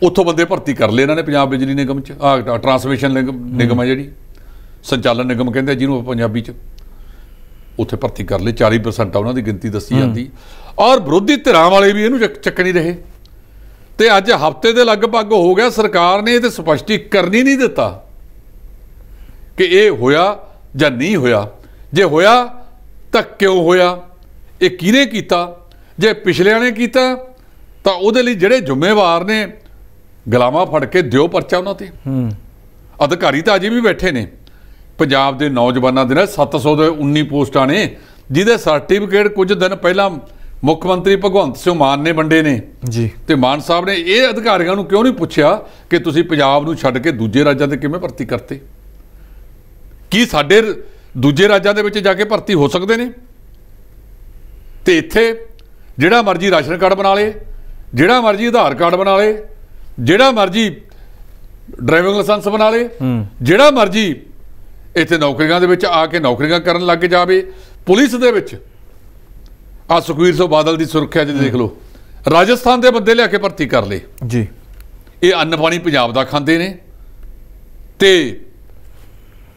ਉੱਥੋਂ ਬੰਦੇ ਭਰਤੀ ਕਰ ਲਏ ਇਹਨਾਂ ਨੇ ਪੰਜਾਬ ਬਿਜਲੀ ਨਿਗਮ 'ਚ। ਟਰਾਂਸਮਿਸ਼ਨ ਨਿਗਮ ਹੈ ਜਿਹੜੀ, ਸੰਚਾਲਨ ਨਿਗਮ ਕਹਿੰਦੇ ਜਿਹਨੂੰ ਪੰਜਾਬੀ 'ਚ, ਉੱਥੇ ਭਰਤੀ ਕਰ ਲਏ। 40% ਆ ਉਹਨਾਂ ਦੀ ਗਿਣਤੀ ਦੱਸੀ ਜਾਂਦੀ। ਔਰ ਵਿਰੋਧੀ ਧਿਰਾਂ ਵਾਲੇ ਵੀ ਇਹਨੂੰ ਚੱਕ ਨਹੀਂ ਰਹੇ। ਤੇ ਅੱਜ ਹਫ਼ਤੇ ਦੇ ਲਗਭਗ ਹੋ ਗਿਆ, ਸਰਕਾਰ ਨੇ ਇਹ ਤੇ ਸਪਸ਼ਟੀਕਰਨ ਹੀ ਨਹੀਂ ਦਿੱਤਾ ਕਿ ਇਹ ਹੋਇਆ ਜਾਂ ਨਹੀਂ ਹੋਇਆ। ਜੇ ਹੋਇਆ ਤਾਂ ਕਿਉਂ ਹੋਇਆ, ਇਹ ਕਿਹਨੇ ਕੀਤਾ। ਜੇ ਪਿਛਲਿਆਂ ਨੇ ਕੀਤਾ ਤਾਂ ਉਹਦੇ ਲਈ ਜਿਹੜੇ ਜ਼ਿੰਮੇਵਾਰ ਨੇ ਗੁਲਾਮਾਂ ਫੜ ਕੇ ਦਿਓ ਪਰਚਾ ਉਹਨਾਂ ਤੇ। ਅਧਿਕਾਰੀ ਤਾਂ ਅਜੇ ਵੀ ਬੈਠੇ ਨੇ ਪੰਜਾਬ ਦੇ ਨੌਜਵਾਨਾਂ ਦੇ ਨਾਲ। 719 ਪੋਸਟਾਂ ਨੇ ਜਿਹਦੇ ਸਰਟੀਫਿਕੇਟ ਕੁਝ ਦਿਨ ਪਹਿਲਾਂ ਮੁੱਖ ਮੰਤਰੀ ਭਗਵੰਤ ਸਿੰਘ ਮਾਨ ਨੇ ਵੰਡੇ ਨੇ ਜੀ। ਤੇ ਮਾਨ ਸਾਹਿਬ ਨੇ ਇਹ ਅਧਿਕਾਰੀਆਂ ਨੂੰ ਕਿਉਂ ਨਹੀਂ ਪੁੱਛਿਆ ਕਿ ਤੁਸੀਂ ਪੰਜਾਬ ਨੂੰ ਛੱਡ ਕੇ ਦੂਜੇ ਰਾਜਾਂ ਦੇ ਕਿਵੇਂ ਭਰਤੀ ਕਰਤੇ? ਕੀ ਸਾਡੇ ਦੂਜੇ ਰਾਜਾਂ ਦੇ ਵਿੱਚ ਜਾ ਕੇ ਭਰਤੀ ਹੋ ਸਕਦੇ ਨੇ? ਤੇ ਇੱਥੇ ਜਿਹੜਾ ਮਰਜ਼ੀ ਰਾਸ਼ਨ ਕਾਰਡ ਬਣਾ ਲੇ, ਜਿਹੜਾ ਮਰਜ਼ੀ ਆਧਾਰ ਕਾਰਡ ਬਣਾ ਲੇ, ਜਿਹੜਾ ਮਰਜ਼ੀ ਡਰਾਈਵਿੰਗ ਲਾਇਸੈਂਸ ਬਣਾ ਲੇ, ਜਿਹੜਾ ਮਰਜ਼ੀ ਇੱਥੇ ਨੌਕਰੀਆਂ ਦੇ ਵਿੱਚ ਆ ਕੇ ਨੌਕਰੀਆਂ ਕਰਨ ਲੱਗ ਜਾਵੇ। ਪੁਲਿਸ ਦੇ ਵਿੱਚ ਆ ਸੁਖਬੀਰ ਸਿੰਘ ਬਾਦਲ ਦੀ ਸੁਰੱਖਿਆ 'ਚ ਦੇਖ ਲਓ, ਰਾਜਸਥਾਨ ਦੇ ਬੰਦੇ ਲਿਆ ਕੇ ਭਰਤੀ ਕਰ ਲਏ ਜੀ। ਇਹ ਅੰਨ ਪਾਣੀ ਪੰਜਾਬ ਦਾ ਖਾਂਦੇ ਨੇ ਤੇ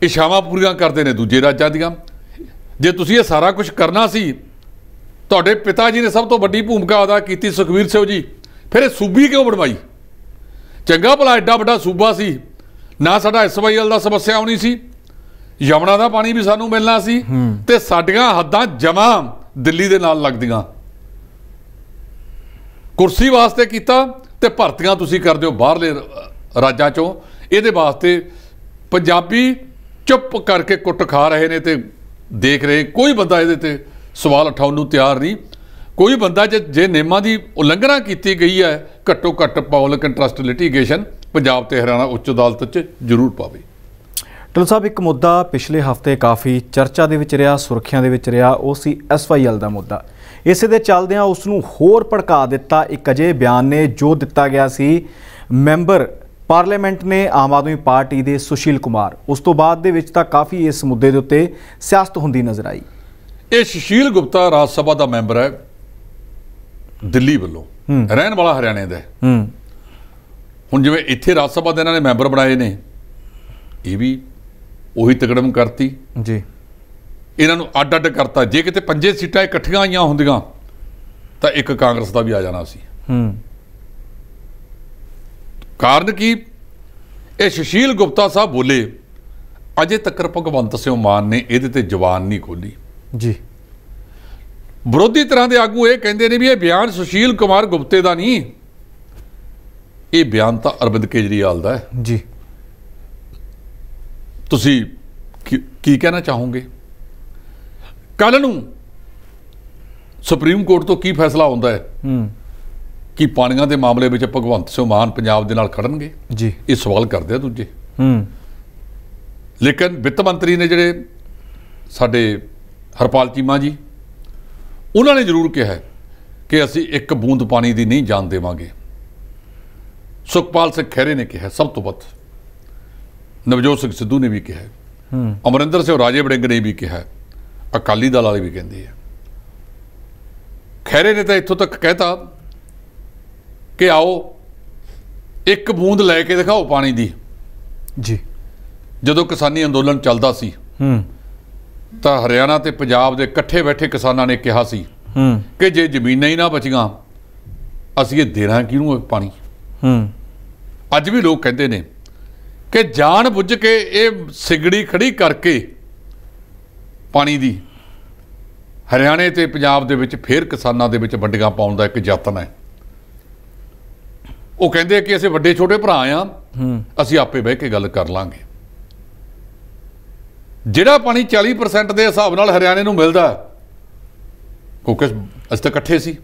ਇਛਾਵਾਂ ਪੂਰੀਆਂ ਕਰਦੇ ਨੇ ਦੂਜੇ ਰਾਜਾਂ ਦੀਆਂ। ਜੇ ਤੁਸੀਂ ਇਹ ਸਾਰਾ ਕੁਝ ਕਰਨਾ ਸੀ, ਤੁਹਾਡੇ ਪਿਤਾ ਜੀ ਨੇ ਸਭ ਤੋਂ ਵੱਡੀ ਭੂਮਿਕਾ ਅਦਾ ਕੀਤੀ ਸੁਖਬੀਰ ਸਿੰਘ ਜੀ, ਫਿਰ ਇਹ ਸੂਬੀ ਕਿਉਂ ਬਣਵਾਈ? ਚੰਗਾ ਭਲਾ ਐਡਾ ਵੱਡਾ ਸੂਬਾ ਸੀ, ਨਾ ਸਾਡਾ SYL ਦਾ ਸਮੱਸਿਆ ਆਉਣੀ ਸੀ, ਯਮੁਨਾ ਦਾ ਪਾਣੀ ਵੀ ਸਾਨੂੰ ਮਿਲਣਾ ਸੀ, ਤੇ ਸਾਡੀਆਂ ਹੱਦਾਂ ਜਮਾਂ ਦਿੱਲੀ ਦੇ ਨਾਲ ਲੱਗਦੀਆਂ। ਕੁਰਸੀ ਵਾਸਤੇ ਕੀਤਾ ਤੇ ਭਰਤੀਆਂ ਤੁਸੀਂ ਕਰਦੇ ਹੋ ਬਾਹਰਲੇ ਰਾਜਾਂ 'ਚੋਂ। ਇਹਦੇ ਵਾਸਤੇ ਪੰਜਾਬੀ ਚੁੱਪ ਕਰਕੇ ਕੁੱਟ ਖਾ ਰਹੇ ਨੇ ਤੇ ਦੇਖ ਰਹੇ। ਕੋਈ ਬੰਦਾ ਇਹਦੇ ਤੇ ਸਵਾਲ ਉਠਾਉਣ ਨੂੰ ਤਿਆਰ ਨਹੀਂ। ਕੋਈ ਬੰਦਾ ਜੇ ਨਿਯਮਾਂ ਦੀ ਉਲੰਘਣਾ ਕੀਤੀ ਗਈ ਹੈ, ਘੱਟੋ ਘੱਟ ਪਬਲਿਕ ਇੰਟਰਸਟ ਲਿਟੀਗੇਸ਼ਨ ਪੰਜਾਬ ਤੇ ਹਰਿਆਣਾ ਉੱਚ ਅਦਾਲਤ 'ਚ ਜ਼ਰੂਰ ਪਾਵੇ। ਢਿੱਲੋਂ ਸਾਹਿਬ, ਇੱਕ ਮੁੱਦਾ ਪਿਛਲੇ ਹਫ਼ਤੇ ਕਾਫੀ ਚਰਚਾ ਦੇ ਵਿੱਚ ਰਿਹਾ, ਸੁਰੱਖਿਆ ਦੇ ਵਿੱਚ ਰਿਹਾ, ਉਹ ਸੀ SYL ਦਾ ਮੁੱਦਾ। ਇਸੇ ਦੇ ਚੱਲਦਿਆਂ ਉਸ ਨੂੰ ਹੋਰ ਭੜਕਾ ਦਿੱਤਾ ਇੱਕ ਅਜਿਹੇ ਬਿਆਨ ਨੇ ਜੋ ਦਿੱਤਾ ਗਿਆ ਸੀ ਮੈਂਬਰ ਪਾਰਲੀਮੈਂਟ ਨੇ ਆਮ ਆਦਮੀ ਪਾਰਟੀ ਦੇ ਸੁਸ਼ੀਲ ਕੁਮਾਰ। ਉਸ ਤੋਂ ਬਾਅਦ ਦੇ ਵਿੱਚ ਤਾਂ ਕਾਫੀ ਇਸ ਮੁੱਦੇ ਦੇ ਉੱਤੇ ਸਿਆਸਤ ਹੁੰਦੀ ਨਜ਼ਰ ਆਈ। ਇਹ ਸੁਸ਼ੀਲ ਗੁਪਤਾ ਰਾਜ ਸਭਾ ਦਾ ਮੈਂਬਰ ਹੈ, ਦਿੱਲੀ ਵੱਲੋਂ, ਰਹਿਣ ਵਾਲਾ ਹਰਿਆਣੇ ਦਾ। ਹੁਣ ਜਿਵੇਂ ਇੱਥੇ ਰਾਜ ਸਭਾ ਦੇ ਇਹਨਾਂ ਨੇ ਮੈਂਬਰ ਬਣਾਏ ਨੇ, ਇਹ ਵੀ ਉਹੀ ਤਕੜਮ ਕਰਤੀ ਜੀ। ਇਹਨਾਂ ਨੂੰ ਅੱਡ ਅੱਡ ਕਰਤਾ। ਜੇ ਕਿਤੇ 5 ਸੀਟਾਂ ਇਕੱਠੀਆਂ ਆਈਆਂ ਹੁੰਦੀਆਂ ਤਾਂ ਇੱਕ ਕਾਂਗਰਸ ਦਾ ਵੀ ਆ ਜਾਣਾ ਸੀ। ਕਾਰਨ ਕੀ? ਇਹ ਸੁਸ਼ੀਲ ਗੁਪਤਾ ਸਾਹਿਬ ਬੋਲੇ, ਅਜੇ ਤੱਕ ਭਗਵੰਤ ਸਿੰਘ ਮਾਨ ਨੇ ਇਹਦੇ ਤੇ ਜ਼ੁਬਾਨ ਨਹੀਂ ਖੋਲੀ ਜੀ। ਵਿਰੋਧੀ ਤਰ੍ਹਾਂ ਦੇ ਆਗੂ ਇਹ ਕਹਿੰਦੇ ਨੇ ਵੀ ਇਹ ਬਿਆਨ ਸੁਸ਼ੀਲ ਕੁਮਾਰ ਗੁਪਤੇ ਦਾ ਨਹੀਂ, ਇਹ ਬਿਆਨ ਤਾਂ ਅਰਵਿੰਦ ਕੇਜਰੀਵਾਲ ਦਾ ਹੈ ਜੀ। ਤੁਸੀਂ ਕੀ ਕਹਿਣਾ ਚਾਹੋਗੇ? ਕੱਲ ਨੂੰ ਸੁਪਰੀਮ ਕੋਰਟ ਤੋਂ ਕੀ ਫੈਸਲਾ ਆਉਂਦਾ ਹੈ ਕਿ ਪਾਣੀਆਂ ਦੇ ਮਾਮਲੇ ਵਿੱਚ ਭਗਵੰਤ ਸਿੰਘ ਮਾਨ ਪੰਜਾਬ ਦੇ ਨਾਲ ਖੜਨਗੇ ਜੀ? ਇਹ ਸਵਾਲ ਕਰਦੇ ਆ ਦੂਜੇ। ਲੇਕਿਨ ਵਿੱਤ ਮੰਤਰੀ ਨੇ ਜਿਹੜੇ ਸਾਡੇ ਹਰਪਾਲ ਚੀਮਾ ਜੀ, ਉਹਨਾਂ ਨੇ ਜ਼ਰੂਰ ਕਿਹਾ ਕਿ ਅਸੀਂ ਇੱਕ ਬੂੰਦ ਪਾਣੀ ਦੀ ਨਹੀਂ ਜਾਣ ਦੇਵਾਂਗੇ। ਸੁਖਪਾਲ ਸਿੰਘ ਖਹਿਰੇ ਨੇ ਕਿਹਾ ਸਭ ਤੋਂ ਵੱਧ, ਨਵਜੋਤ ਸਿੰਘ ਸਿੱਧੂ ਨੇ ਵੀ ਕਿਹਾ, ਅਮਰਿੰਦਰ ਸਿੰਘ ਰਾਜੇ ਵੜਿੰਗ ਨੇ ਵੀ ਕਿਹਾ, ਅਕਾਲੀ ਦਲ ਵਾਲੇ ਵੀ ਕਹਿੰਦੇ ਆ। ਖਹਿਰੇ ਨੇ ਤਾਂ ਇੱਥੋਂ ਤੱਕ ਕਹਿਤਾ ਕਿ ਆਓ ਇੱਕ ਬੂੰਦ ਲੈ ਕੇ ਦਿਖਾਓ ਪਾਣੀ ਦੀ ਜੀ। ਜਦੋਂ ਕਿਸਾਨੀ ਅੰਦੋਲਨ ਚੱਲਦਾ ਸੀ ਤਾਂ ਹਰਿਆਣਾ ਤੇ ਪੰਜਾਬ ਦੇ ਇਕੱਠੇ ਬੈਠੇ ਕਿਸਾਨਾਂ ਨੇ ਕਿਹਾ ਸੀ ਕਿ ਜੇ ਜ਼ਮੀਨਾਂ ਹੀ ਨਾ ਬਚੀਆਂ ਅਸੀਂ ਇਹ ਦੇਣਾ ਕਿਹਨੂੰ ਪਾਣੀ। ਅੱਜ ਵੀ ਲੋਕ ਕਹਿੰਦੇ ਨੇ ਕਿ ਜਾਣ ਬੁੱਝ ਕੇ ਇਹ ਸਿਗੜੀ ਖੜੀ ਕਰਕੇ ਪਾਣੀ ਦੀ ਹਰਿਆਣੇ ਤੇ ਪੰਜਾਬ ਦੇ ਵਿੱਚ ਫੇਰ ਕਿਸਾਨਾਂ ਦੇ ਵਿੱਚ ਵੰਡੀਆਂ ਪਾਉਣ ਦਾ ਇੱਕ ਯਤਨ ਹੈ। ਉਹ ਕਹਿੰਦੇ ਕਿ ਅਸੀਂ ਵੱਡੇ ਛੋਟੇ ਭਰਾ ਆ, ਅਸੀਂ ਆਪੇ ਬਹਿ ਕੇ ਗੱਲ ਕਰ ਲਾਂਗੇ। ਜਿਹੜਾ ਪਾਣੀ 40% ਦੇ ਹਿਸਾਬ ਨਾਲ ਹਰਿਆਣੇ ਨੂੰ ਮਿਲਦਾ, ਕਿਉਂਕਿ ਅਸੀਂ ਤਾਂ ਇਕੱਠੇ ਸੀ,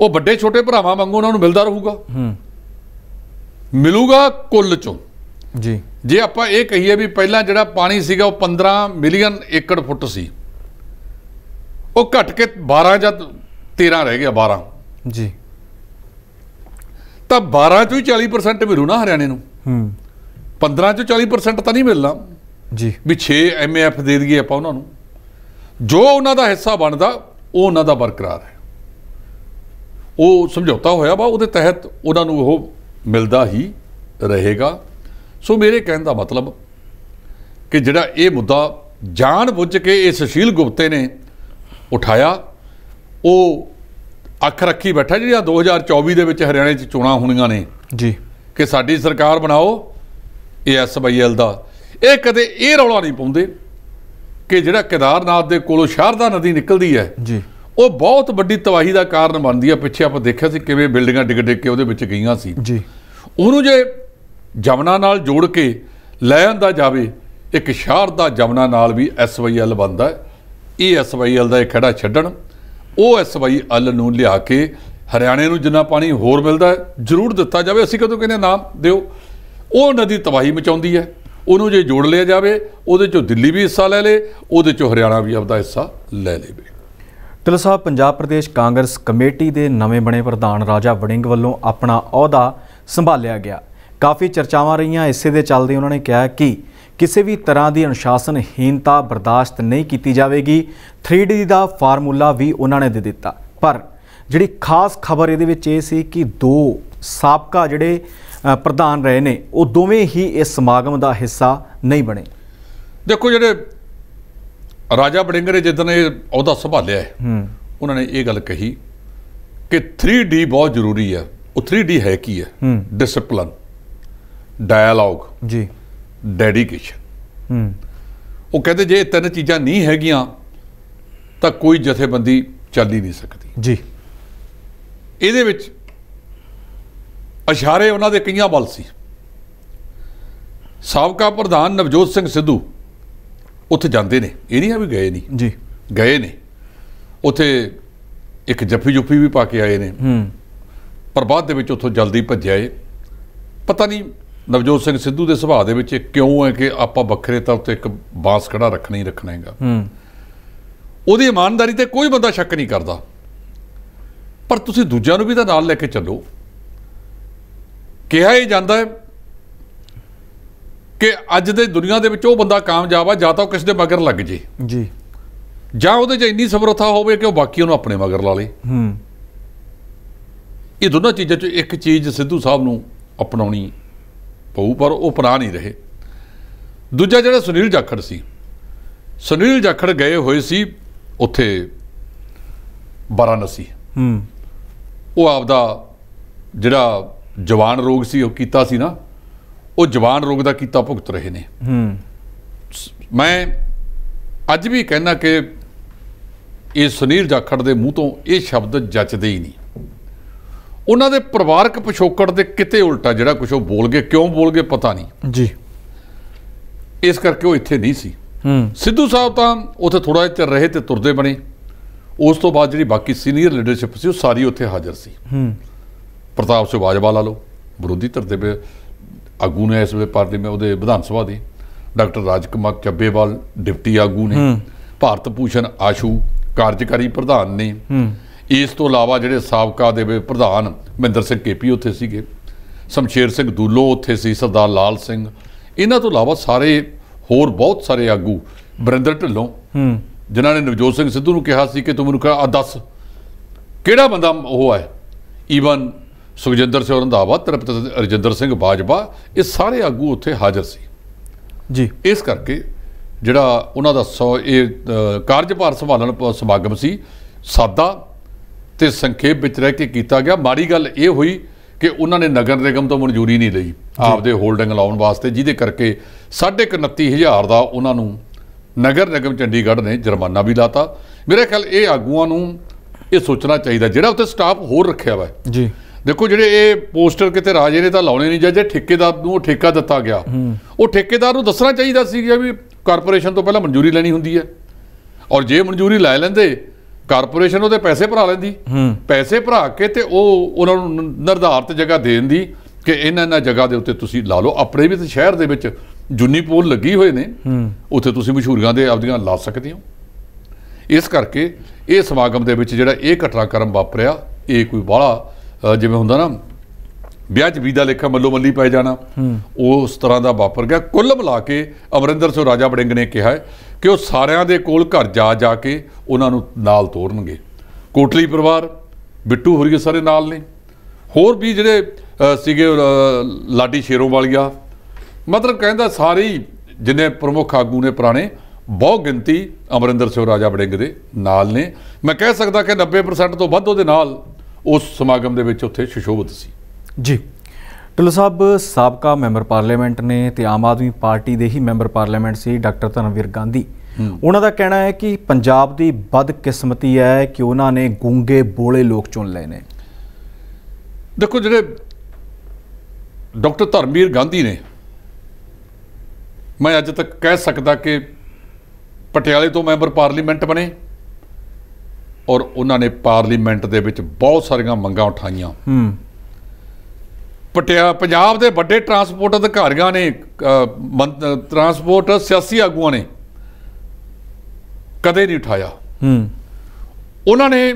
ਉਹ ਵੱਡੇ ਛੋਟੇ ਭਰਾਵਾਂ ਵਾਂਗੂ ਉਹਨਾਂ ਨੂੰ ਮਿਲਦਾ ਰਹੂਗਾ, ਮਿਲੂਗਾ ਕੁੱਲ ਚੋਂ ਜੀ। ਜੇ ਆਪਾਂ ਇਹ ਕਹੀਏ ਵੀ ਪਹਿਲਾਂ ਜਿਹੜਾ ਪਾਣੀ ਸੀਗਾ ਉਹ 15 ਮਿਲੀਅਨ ਏਕੜ ਫੁੱਟ ਸੀ, ਉਹ ਘਟ ਕੇ 12 ਜਾਂ 13 ਰਹਿ ਗਿਆ, 12 ਜੀ। ਤਾਂ 12 ਚੋਂ ਹੀ 40% ਮਿਲੂ ਨਾ ਹਰਿਆਣੇ ਨੂੰ। 15 ਚੋਂ 40% ਤਾਂ ਨਹੀਂ ਮਿਲਣਾ ਜੀ, ਵੀ 6 MAF ਦੇ ਦਈਏ ਆਪਾਂ ਉਹਨਾਂ ਨੂੰ। ਜੋ ਉਹਨਾਂ ਦਾ ਹਿੱਸਾ ਬਣਦਾ ਉਹ ਉਹਨਾਂ ਦਾ ਬਰਕਰਾਰ ਹੈ, ਉਹ ਸਮਝੌਤਾ ਹੋਇਆ ਵਾ, ਉਹਦੇ ਤਹਿਤ ਉਹਨਾਂ ਨੂੰ ਉਹ ਮਿਲਦਾ ਹੀ ਰਹੇਗਾ। ਸੋ ਮੇਰੇ ਕਹਿਣ ਦਾ ਮਤਲਬ ਕਿ ਜਿਹੜਾ ਇਹ ਮੁੱਦਾ ਜਾਣ ਬੁੱਝ ਕੇ ਇਹ ਸੁਸ਼ੀਲ ਗੁਪਤੇ ਨੇ ਉਠਾਇਆ, ਉਹ ਅੱਖ ਰੱਖੀ ਬੈਠਾ ਜਿਹੜੀਆਂ 2024 ਦੇ ਵਿੱਚ ਹਰਿਆਣੇ 'ਚ ਚੋਣਾਂ ਹੋਣੀਆਂ ਨੇ ਜੀ, ਕਿ ਸਾਡੀ ਸਰਕਾਰ ਬਣਾਓ ਇਹ SYL ਦਾ। ਇਹ ਕਦੇ ਇਹ ਰੌਲਾ ਨਹੀਂ ਪਾਉਂਦੇ ਕਿ ਜਿਹੜਾ ਕੇਦਾਰਨਾਥ ਦੇ ਕੋਲੋਂ ਸ਼ਾਰਦਾ ਨਦੀ ਨਿਕਲਦੀ ਹੈ ਜੀ, ਉਹ ਬਹੁਤ ਵੱਡੀ ਤਬਾਹੀ ਦਾ ਕਾਰਨ ਬਣਦੀ ਹੈ। ਪਿੱਛੇ ਆਪਾਂ ਦੇਖਿਆ ਸੀ ਕਿਵੇਂ ਬਿਲਡਿੰਗਾਂ ਡਿੱਗ ਕੇ ਉਹਦੇ ਵਿੱਚ ਗਈਆਂ ਸੀ ਜੀ। ਉਹਨੂੰ ਜੇ ਜਮਨਾ ਨਾਲ ਜੋੜ ਕੇ ਲੈ ਆਂਦਾ ਜਾਵੇ, ਇੱਕ ਸ਼ਾਰਦਾ ਜਮਨਾ ਨਾਲ ਵੀ SYL ਬਣਦਾ। ਇਹ SYL ਦਾ ਇਹ ਖੜਾ ਛੱਡਣ, ਉਹ SYL ਨੂੰ ਲਿਆ ਕੇ ਹਰਿਆਣੇ ਨੂੰ ਜਿੰਨਾ ਪਾਣੀ ਹੋਰ ਮਿਲਦਾ ਜ਼ਰੂਰ ਦਿੱਤਾ ਜਾਵੇ। ਅਸੀਂ ਕਦੋਂ ਕਹਿੰਦੇ ਨਾ ਦਿਓ, ਉਹ ਨਦੀ ਤਬਾਹੀ ਮਚਾਉਂਦੀ ਹੈ, ਉਹਨੂੰ ਜੇ ਜੋੜ ਲਿਆ ਜਾਵੇ, ਉਹਦੇ ਚੋਂ ਦਿੱਲੀ ਵੀ ਹਿੱਸਾ ਲੈ ਲੇ, ਉਹਦੇ ਚੋਂ ਹਰਿਆਣਾ ਵੀ ਆਪਦਾ ਹਿੱਸਾ ਲੈ ਲਵੇ। ਢਿੱਲੋਂ ਸਾਹਿਬ, ਪੰਜਾਬ ਪ੍ਰਦੇਸ਼ ਕਾਂਗਰਸ ਕਮੇਟੀ ਦੇ ਨਵੇਂ ਬਣੇ ਪ੍ਰਧਾਨ ਰਾਜਾ ਵੜਿੰਗ ਵੱਲੋਂ ਆਪਣਾ ਅਹੁਦਾ ਸੰਭਾਲਿਆ ਗਿਆ। ਕਾਫੀ ਚਰਚਾਵਾਂ ਰਹੀਆਂ, ਇਸੇ ਦੇ ਚੱਲਦੇ ਉਹਨਾਂ ਨੇ ਕਿਹਾ ਕਿ ਕਿਸੇ ਵੀ ਤਰ੍ਹਾਂ ਦੀ ਅਨੁਸ਼ਾਸਨਹੀਨਤਾ ਬਰਦਾਸ਼ਤ ਨਹੀਂ ਕੀਤੀ ਜਾਵੇਗੀ। 3D ਦਾ ਫਾਰਮੂਲਾ ਵੀ ਉਹਨਾਂ ਨੇ ਦੇ ਦਿੱਤਾ। ਪਰ ਜਿਹੜੀ ਖਾਸ ਖਬਰ ਇਹਦੇ ਵਿੱਚ ਇਹ ਸੀ ਕਿ ਦੋ ਸਾਬਕਾ ਜਿਹੜੇ ਪ੍ਰਧਾਨ ਰਹੇ ਨੇ, ਉਹ ਦੋਵੇਂ ਹੀ ਇਸ ਸਮਾਗਮ ਦਾ ਹਿੱਸਾ ਨਹੀਂ ਬਣੇ। ਦੇਖੋ, ਜਿਹੜੇ ਰਾਜਾ ਵੜਿੰਗ ਨੇ ਜਿੱਦਣ ਇਹ ਅਹੁਦਾ ਸੰਭਾਲਿਆ ਹੈ, ਉਹਨਾਂ ਨੇ ਇਹ ਗੱਲ ਕਹੀ ਕਿ 3D ਬਹੁਤ ਜ਼ਰੂਰੀ ਹੈ। ਉਹ 3D ਹੈ ਕੀ ਹੈ? ਡਿਸਪਲਿਨ, ਡਾਇਲੋਗ ਜੀ, ਡੈਡੀਕੇਸ਼ਨ। ਉਹ ਕਹਿੰਦੇ ਜੇ ਇਹ ਤਿੰਨ ਚੀਜ਼ਾਂ ਨਹੀਂ ਹੈਗੀਆਂ ਤਾਂ ਕੋਈ ਜਥੇਬੰਦੀ ਚੱਲ ਹੀ ਨਹੀਂ ਸਕਦੀ ਜੀ। ਇਹਦੇ ਵਿੱਚ ਇਸ਼ਾਰੇ ਉਹਨਾਂ ਦੇ ਕਈਆਂ ਵੱਲ ਸੀ। ਸਾਬਕਾ ਪ੍ਰਧਾਨ ਨਵਜੋਤ ਸਿੰਘ ਸਿੱਧੂ ਉੱਥੇ ਜਾਂਦੇ ਨੇ, ਇਹ ਨਹੀਂ ਆ ਵੀ ਗਏ ਨਹੀਂ ਜੀ, ਗਏ ਨੇ। ਉੱਥੇ ਇੱਕ ਜੱਫੀ ਵੀ ਪਾ ਕੇ ਆਏ ਨੇ, ਪਰ ਬਾਅਦ ਦੇ ਵਿੱਚ ਉੱਥੋਂ ਜਲਦੀ ਭੱਜਿਆ ਏ। ਪਤਾ ਨਹੀਂ ਨਵਜੋਤ ਸਿੰਘ ਸਿੱਧੂ ਦੇ ਸੁਭਾਅ ਦੇ ਵਿੱਚ ਕਿਉਂ ਹੈ ਕਿ ਆਪਾਂ ਵੱਖਰੇ ਤੌਰ ਤੇ ਇੱਕ ਬਾਂਸ ਖੜਾ ਰੱਖਣਾ ਹੀ ਰੱਖਣਾ ਹੈਗਾ। ਉਹਦੀ ਇਮਾਨਦਾਰੀ ਤੇ ਕੋਈ ਬੰਦਾ ਸ਼ੱਕ ਨਹੀਂ ਕਰਦਾ, ਪਰ ਤੁਸੀਂ ਦੂਜਿਆਂ ਨੂੰ ਵੀ ਤਾਂ ਨਾਲ ਲੈ ਕੇ ਚੱਲੋ। ਕਿਹਾ ਇਹ ਜਾਂਦਾ ਹੈ ਕਿ ਅੱਜ ਦੇ ਦੁਨੀਆ ਦੇ ਵਿੱਚ ਉਹ ਬੰਦਾ ਕਾਮਯਾਬ ਆ ਜਾਂ ਤਾਂ ਉਹ ਕਿਸੇ ਦੇ ਮਗਰ ਲੱਗ ਜੇ ਜੀ, ਜਾਂ ਉਹਦੇ 'ਚ ਇੰਨੀ ਸਮਰੱਥਾ ਹੋਵੇ ਕਿ ਉਹ ਬਾਕੀ ਉਹਨੂੰ ਆਪਣੇ ਮਗਰ ਲਾ ਲੇ। ਇਹ ਦੋਨਾਂ ਚੀਜ਼ਾਂ 'ਚੋਂ ਇੱਕ ਚੀਜ਼ ਸਿੱਧੂ ਸਾਹਿਬ ਨੂੰ ਅਪਣਾਉਣੀ ਪਊ, ਪਰ ਉਹ ਅਪਣਾ ਨਹੀਂ ਰਹੇ। ਦੂਜਾ ਜਿਹੜਾ ਸੁਨੀਲ ਜਾਖੜ ਸੀ, ਸੁਨੀਲ ਜਾਖੜ ਗਏ ਹੋਏ ਸੀ ਉੱਥੇ ਵਾਰਾਣਸੀ। ਉਹ ਆਪਦਾ ਜਿਹੜਾ ਜਵਾਨ ਰੋਗ ਸੀ ਉਹ ਕੀਤਾ ਸੀ ਨਾ, ਉਹ ਜਵਾਨ ਰੋਗ ਦਾ ਕੀਤਾ ਭੁਗਤ ਰਹੇ ਨੇ। ਮੈਂ ਅੱਜ ਵੀ ਕਹਿੰਦਾ ਕਿ ਇਹ ਸੁਨੀਲ ਜਾਖੜ ਦੇ ਮੂੰਹ ਤੋਂ ਇਹ ਸ਼ਬਦ ਜੱਚਦੇ ਹੀ ਨਹੀਂ। ਉਹਨਾਂ ਦੇ ਪਰਿਵਾਰਕ ਪਿਛੋਕੜ ਦੇ ਕਿਤੇ ਉਲਟਾ ਜਿਹੜਾ ਕੁਝ ਉਹ ਬੋਲ ਗਏ, ਕਿਉਂ ਬੋਲ ਗਏ ਪਤਾ ਨਹੀਂ ਜੀ, ਇਸ ਕਰਕੇ ਉਹ ਇੱਥੇ ਨਹੀਂ ਸੀ। ਸਿੱਧੂ ਸਾਹਿਬ ਤਾਂ ਉੱਥੇ ਥੋੜਾ ਜਿਹਾ ਚਿਰ ਰਹੇ ਤੇ ਤੁਰਦੇ ਬਣੇ। ਉਸ ਤੋਂ ਬਾਅਦ ਜਿਹੜੀ ਬਾਕੀ ਸੀਨੀਅਰ ਲੀਡਰਸ਼ਿਪ ਸੀ ਉਹ ਸਾਰੀ ਉੱਥੇ ਹਾਜ਼ਰ ਸੀ। ਪ੍ਰਤਾਪ ਸਿੰਘ ਬਾਜਵਾ ਲਾ ਲਓ, ਵਿਰੋਧੀ ਧਿਰ ਦੇ ਆਗੂ ਨੇ ਇਸ ਵੇਲੇ ਪਾਰਲੀਮੈਂਟ ਉਹਦੇ ਵਿਧਾਨ ਸਭਾ ਦੇ। ਡਾਕਟਰ ਰਾਜਕੁਮਾਰ ਚੱਬੇਵਾਲ ਡਿਪਟੀ ਆਗੂ ਨੇ। ਭਾਰਤ ਭੂਸ਼ਣ ਆਸ਼ੂ ਕਾਰਜਕਾਰੀ ਪ੍ਰਧਾਨ ਨੇ। ਇਸ ਤੋਂ ਇਲਾਵਾ ਜਿਹੜੇ ਸਾਬਕਾ ਦੇ ਪ੍ਰਧਾਨ ਮਹਿੰਦਰ ਸਿੰਘ ਕੇਪੀ ਉੱਥੇ ਸੀਗੇ, ਸ਼ਮਸ਼ੇਰ ਸਿੰਘ ਦੂਲੋਂ ਉੱਥੇ ਸੀ, ਸਰਦਾਰ ਲਾਲ ਸਿੰਘ। ਇਹਨਾਂ ਤੋਂ ਇਲਾਵਾ ਸਾਰੇ ਹੋਰ ਬਹੁਤ ਸਾਰੇ ਆਗੂ, ਬਰਿੰਦਰ ਢਿੱਲੋਂ ਜਿਨ੍ਹਾਂ ਨੇ ਨਵਜੋਤ ਸਿੰਘ ਸਿੱਧੂ ਨੂੰ ਕਿਹਾ ਸੀ ਕਿ ਤੂੰ ਮੈਨੂੰ ਕਹਾ ਦੱਸ ਕਿਹੜਾ ਬੰਦਾ ਉਹ ਹੈ। ਈਵਨ ਸੁਖਜਿੰਦਰ ਸਿੰਘ ਰੰਧਾਵਾ, ਤ੍ਰਿਪਤ ਰਜਿੰਦਰ ਸਿੰਘ ਬਾਜਵਾ, ਇਹ ਸਾਰੇ ਆਗੂ ਉੱਥੇ ਹਾਜ਼ਰ ਸੀ ਜੀ। ਇਸ ਕਰਕੇ ਜਿਹੜਾ ਉਹਨਾਂ ਦਾ ਇਹ ਕਾਰਜਭਾਰ ਸੰਭਾਲਣ ਸਮਾਗਮ ਸੀ, ਸਾਦਾ ਤੇ ਸੰਖੇਪ ਵਿੱਚ ਰਹਿ ਕੇ ਕੀਤਾ ਗਿਆ। ਮਾੜੀ ਗੱਲ ਇਹ ਹੋਈ ਕਿ ਉਹਨਾਂ ਨੇ ਨਗਰ ਨਿਗਮ ਤੋਂ ਮਨਜ਼ੂਰੀ ਨਹੀਂ ਲਈ ਆਪਦੇ ਹੋਲਡਿੰਗ ਲਾਉਣ ਵਾਸਤੇ, ਜਿਹਦੇ ਕਰਕੇ 29,500 ਦਾ ਉਹਨਾਂ ਨੂੰ ਨਗਰ ਨਿਗਮ ਚੰਡੀਗੜ੍ਹ ਨੇ ਜੁਰਮਾਨਾ ਵੀ ਲਾਤਾ। ਮੇਰੇ ਖਿਆਲ ਇਹ ਆਗੂਆਂ ਨੂੰ ਇਹ ਸੋਚਣਾ ਚਾਹੀਦਾ, ਜਿਹੜਾ ਉੱਥੇ ਸਟਾਫ ਹੋਰ ਰੱਖਿਆ ਵਾ ਜੀ। ਦੇਖੋ ਜਿਹੜੇ ਇਹ ਪੋਸਟਰ ਕਿਤੇ ਰਾਜੇ ਨੇ ਤਾਂ ਲਾਉਣੇ ਨਹੀਂ, ਜੇ ਠੇਕੇਦਾਰ ਨੂੰ ਉਹ ਠੇਕਾ ਦਿੱਤਾ ਗਿਆ, ਉਹ ਠੇਕੇਦਾਰ ਨੂੰ ਦੱਸਣਾ ਚਾਹੀਦਾ ਸੀ ਵੀ ਕਾਰਪੋਰੇਸ਼ਨ ਤੋਂ ਪਹਿਲਾਂ ਮਨਜ਼ੂਰੀ ਲੈਣੀ ਹੁੰਦੀ ਹੈ, ਔਰ ਜੇ ਮਨਜ਼ੂਰੀ ਲੈ ਲੈਂਦੇ ਕਾਰਪੋਰੇਸ਼ਨ ਉਹਦੇ ਪੈਸੇ ਭਰਾ ਲੈਂਦੀ। ਪੈਸੇ ਭਰਾ ਕੇ ਤੇ ਉਹ ਉਹਨਾਂ ਨੂੰ ਨਿਰਧਾਰਤ ਜਗ੍ਹਾ ਦੇ ਦਿੰਦੀ ਕਿ ਇਹਨਾਂ ਜਗ੍ਹਾ ਦੇ ਉੱਤੇ ਤੁਸੀਂ ਲਾ ਲਓ। ਆਪਣੇ ਵੀ ਤਾਂ ਸ਼ਹਿਰ ਦੇ ਵਿੱਚ ਜੁਨੀ ਪੋਲ ਲੱਗੀ ਹੋਏ ਨੇ, ਉੱਥੇ ਤੁਸੀਂ ਮਸ਼ਹੂਰੀਆਂ ਦੇ ਆਪਦੀਆਂ ਲਾ ਸਕਦੇ ਹੋ। ਇਸ ਕਰਕੇ ਇਹ ਸਮਾਗਮ ਦੇ ਵਿੱਚ ਜਿਹੜਾ ਇਹ ਘਟਨਾਕ੍ਰਮ ਵਾਪਰਿਆ, ਇਹ ਕੋਈ ਬਾਹਲਾ ਜਿਵੇਂ ਹੁੰਦਾ ਨਾ ਵਿਆਹ 'ਚ ਵੀਦਾ ਲੇਖਾ ਮੱਲੋ ਮੱਲੀ ਪੈ ਜਾਣਾ, ਉਸ ਤਰ੍ਹਾਂ ਦਾ ਵਾਪਰ ਗਿਆ। ਕੁੱਲ ਮਿਲਾ ਕੇ ਅਮਰਿੰਦਰ ਸਿੰਘ ਰਾਜਾ ਵੜਿੰਗ ਨੇ ਕਿਹਾ ਕਿ ਉਹ ਸਾਰਿਆਂ ਦੇ ਕੋਲ ਘਰ ਜਾ ਕੇ ਉਹਨਾਂ ਨੂੰ ਨਾਲ ਤੋਰਨਗੇ। ਕੋਟਲੀ ਪਰਿਵਾਰ, ਬਿੱਟੂ ਹੋਰੀਏ ਸਾਰੇ ਨਾਲ ਨੇ, ਹੋਰ ਵੀ ਜਿਹੜੇ ਸੀਗੇ ਲਾਡੀ ਸ਼ੇਰੋਂ ਵਾਲੀਆ, ਮਤਲਬ ਕਹਿੰਦਾ ਸਾਰੇ ਹੀ ਜਿੰਨੇ ਪ੍ਰਮੁੱਖ ਆਗੂ ਨੇ ਪੁਰਾਣੇ, ਬਹੁਤ ਗਿਣਤੀ ਅਮਰਿੰਦਰ ਸਿੰਘ ਰਾਜਾ ਵੜਿੰਗ ਦੇ ਨਾਲ ਨੇ। ਮੈਂ ਕਹਿ ਸਕਦਾ ਕਿ 90% ਤੋਂ ਵੱਧ ਉਹਦੇ ਨਾਲ ਉਸ ਸਮਾਗਮ ਦੇ ਵਿੱਚ ਉੱਥੇ ਸੁਸ਼ੋਭਿਤ ਸੀ ਜੀ। ਢਿੱਲੋਂ ਸਾਹਿਬ ਸਾਬਕਾ ਮੈਂਬਰ ਪਾਰਲੀਮੈਂਟ ਨੇ ਤੇ ਆਮ ਆਦਮੀ ਪਾਰਟੀ ਦੇ ਹੀ ਮੈਂਬਰ ਪਾਰਲੀਮੈਂਟ ਸੀ ਡਾਕਟਰ ਧਰਮਵੀਰ ਗਾਂਧੀ। ਉਹਨਾਂ ਦਾ ਕਹਿਣਾ ਹੈ ਕਿ ਪੰਜਾਬ ਦੀ ਬਦਕਿਸਮਤੀ ਹੈ ਕਿ ਉਹਨਾਂ ਨੇ ਗੂੰਗੇ ਬੋਲੇ ਲੋਕ ਚੁਣ ਲਏ ਨੇ। ਦੇਖੋ ਜਿਹੜੇ ਡਾਕਟਰ ਧਰਮਵੀਰ ਗਾਂਧੀ ਨੇ, ਮੈਂ ਅੱਜ ਤੱਕ ਕਹਿ ਸਕਦਾ ਕਿ ਪਟਿਆਲੇ ਤੋਂ ਮੈਂਬਰ ਪਾਰਲੀਮੈਂਟ ਬਣੇ ਔਰ ਉਹਨਾਂ ਨੇ ਪਾਰਲੀਮੈਂਟ ਦੇ ਵਿੱਚ ਬਹੁਤ ਸਾਰੀਆਂ ਮੰਗਾਂ ਉਠਾਈਆਂ। ਪੰਜਾਬ ਦੇ ਵੱਡੇ ਟਰਾਂਸਪੋਰਟ ਅਧਿਕਾਰੀਆਂ ਨੇ, ਟਰਾਂਸਪੋਰਟ ਸਿਆਸੀ ਆਗੂਆਂ ਨੇ ਕਦੇ ਨਹੀਂ ਉਠਾਇਆ। ਉਹਨਾਂ ਨੇ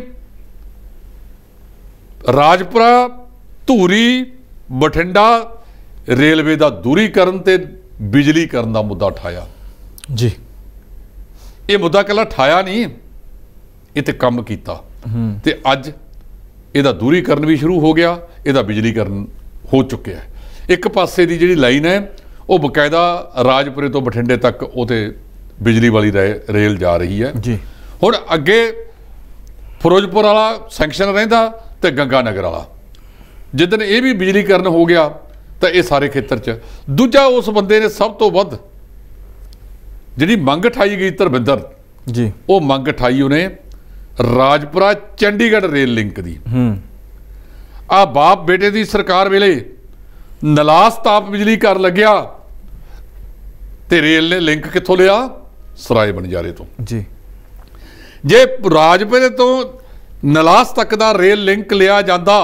ਰਾਜਪੁਰਾ, ਧੂਰੀ, ਬਠਿੰਡਾ ਰੇਲਵੇ ਦਾ ਦੂਰੀਕਰਨ ਤੇ ਬਿਜਲੀਕਰਨ ਦਾ ਮੁੱਦਾ ਉਠਾਇਆ ਜੀ। ਇਹ ਮੁੱਦਾ ਇਕੱਲਾ ਉਠਾਇਆ ਨਹੀਂ, ਇਹ ਤੇ ਕੰਮ ਕੀਤਾ ਤੇ ਅੱਜ ਇਹਦਾ ਦੂਰੀਕਰਨ ਵੀ ਸ਼ੁਰੂ ਹੋ ਗਿਆ, ਇਹਦਾ ਬਿਜਲੀਕਰਨ ਹੋ ਚੁੱਕਿਆ ਹੈ। ਇੱਕ ਪਾਸੇ ਦੀ ਜਿਹੜੀ ਲਾਈਨ ਹੈ ਉਹ ਬਕਾਇਦਾ ਰਾਜਪੁਰੇ ਤੋਂ ਬਠਿੰਡੇ ਤੱਕ ਉਹ ਤੇ ਬਿਜਲੀ ਵਾਲੀ ਰੇਲ ਜਾ ਰਹੀ ਹੈ ਜੀ। ਹੁਣ ਅੱਗੇ ਫਿਰੋਜ਼ਪੁਰ ਵਾਲਾ ਸੈਂਕਸ਼ਨ ਰਹਿੰਦਾ ਤੇ ਗੰਗਾ ਨਗਰ ਵਾਲਾ। ਜਿੱਦਣ ਇਹ ਵੀ ਬਿਜਲੀਕਰਨ ਹੋ ਗਿਆ ਤਾਂ ਇਹ ਸਾਰੇ ਖੇਤਰ 'ਚ। ਦੂਜਾ, ਉਸ ਬੰਦੇ ਨੇ ਸਭ ਤੋਂ ਵੱਧ ਜਿਹੜੀ ਮੰਗ ਉਠਾਈ ਗਈ ਧਰਮਿੰਦਰ ਜੀ, ਉਹ ਮੰਗ ਉਠਾਈ ਉਹਨੇ ਰਾਜਪੁਰਾ ਚੰਡੀਗੜ੍ਹ ਰੇਲ ਲਿੰਕ ਦੀ। ਆ ਬਾਪ ਬੇਟੇ ਦੀ ਸਰਕਾਰ ਵੇਲੇ ਨਲਾਸ ਤਾਪ ਬਿਜਲੀ ਕਰ ਲੱਗਿਆ ਤੇ ਰੇਲ ਨੇ ਲਿੰਕ ਕਿੱਥੋਂ ਲਿਆ? ਸਰਾਏ ਬਨਜਾਰੇ ਤੋਂ ਜੀ। ਜੇ ਰਾਜਪੁਰੇ ਤੋਂ ਨਲਾਸ ਤੱਕ ਦਾ ਰੇਲ ਲਿੰਕ ਲਿਆ ਜਾਂਦਾ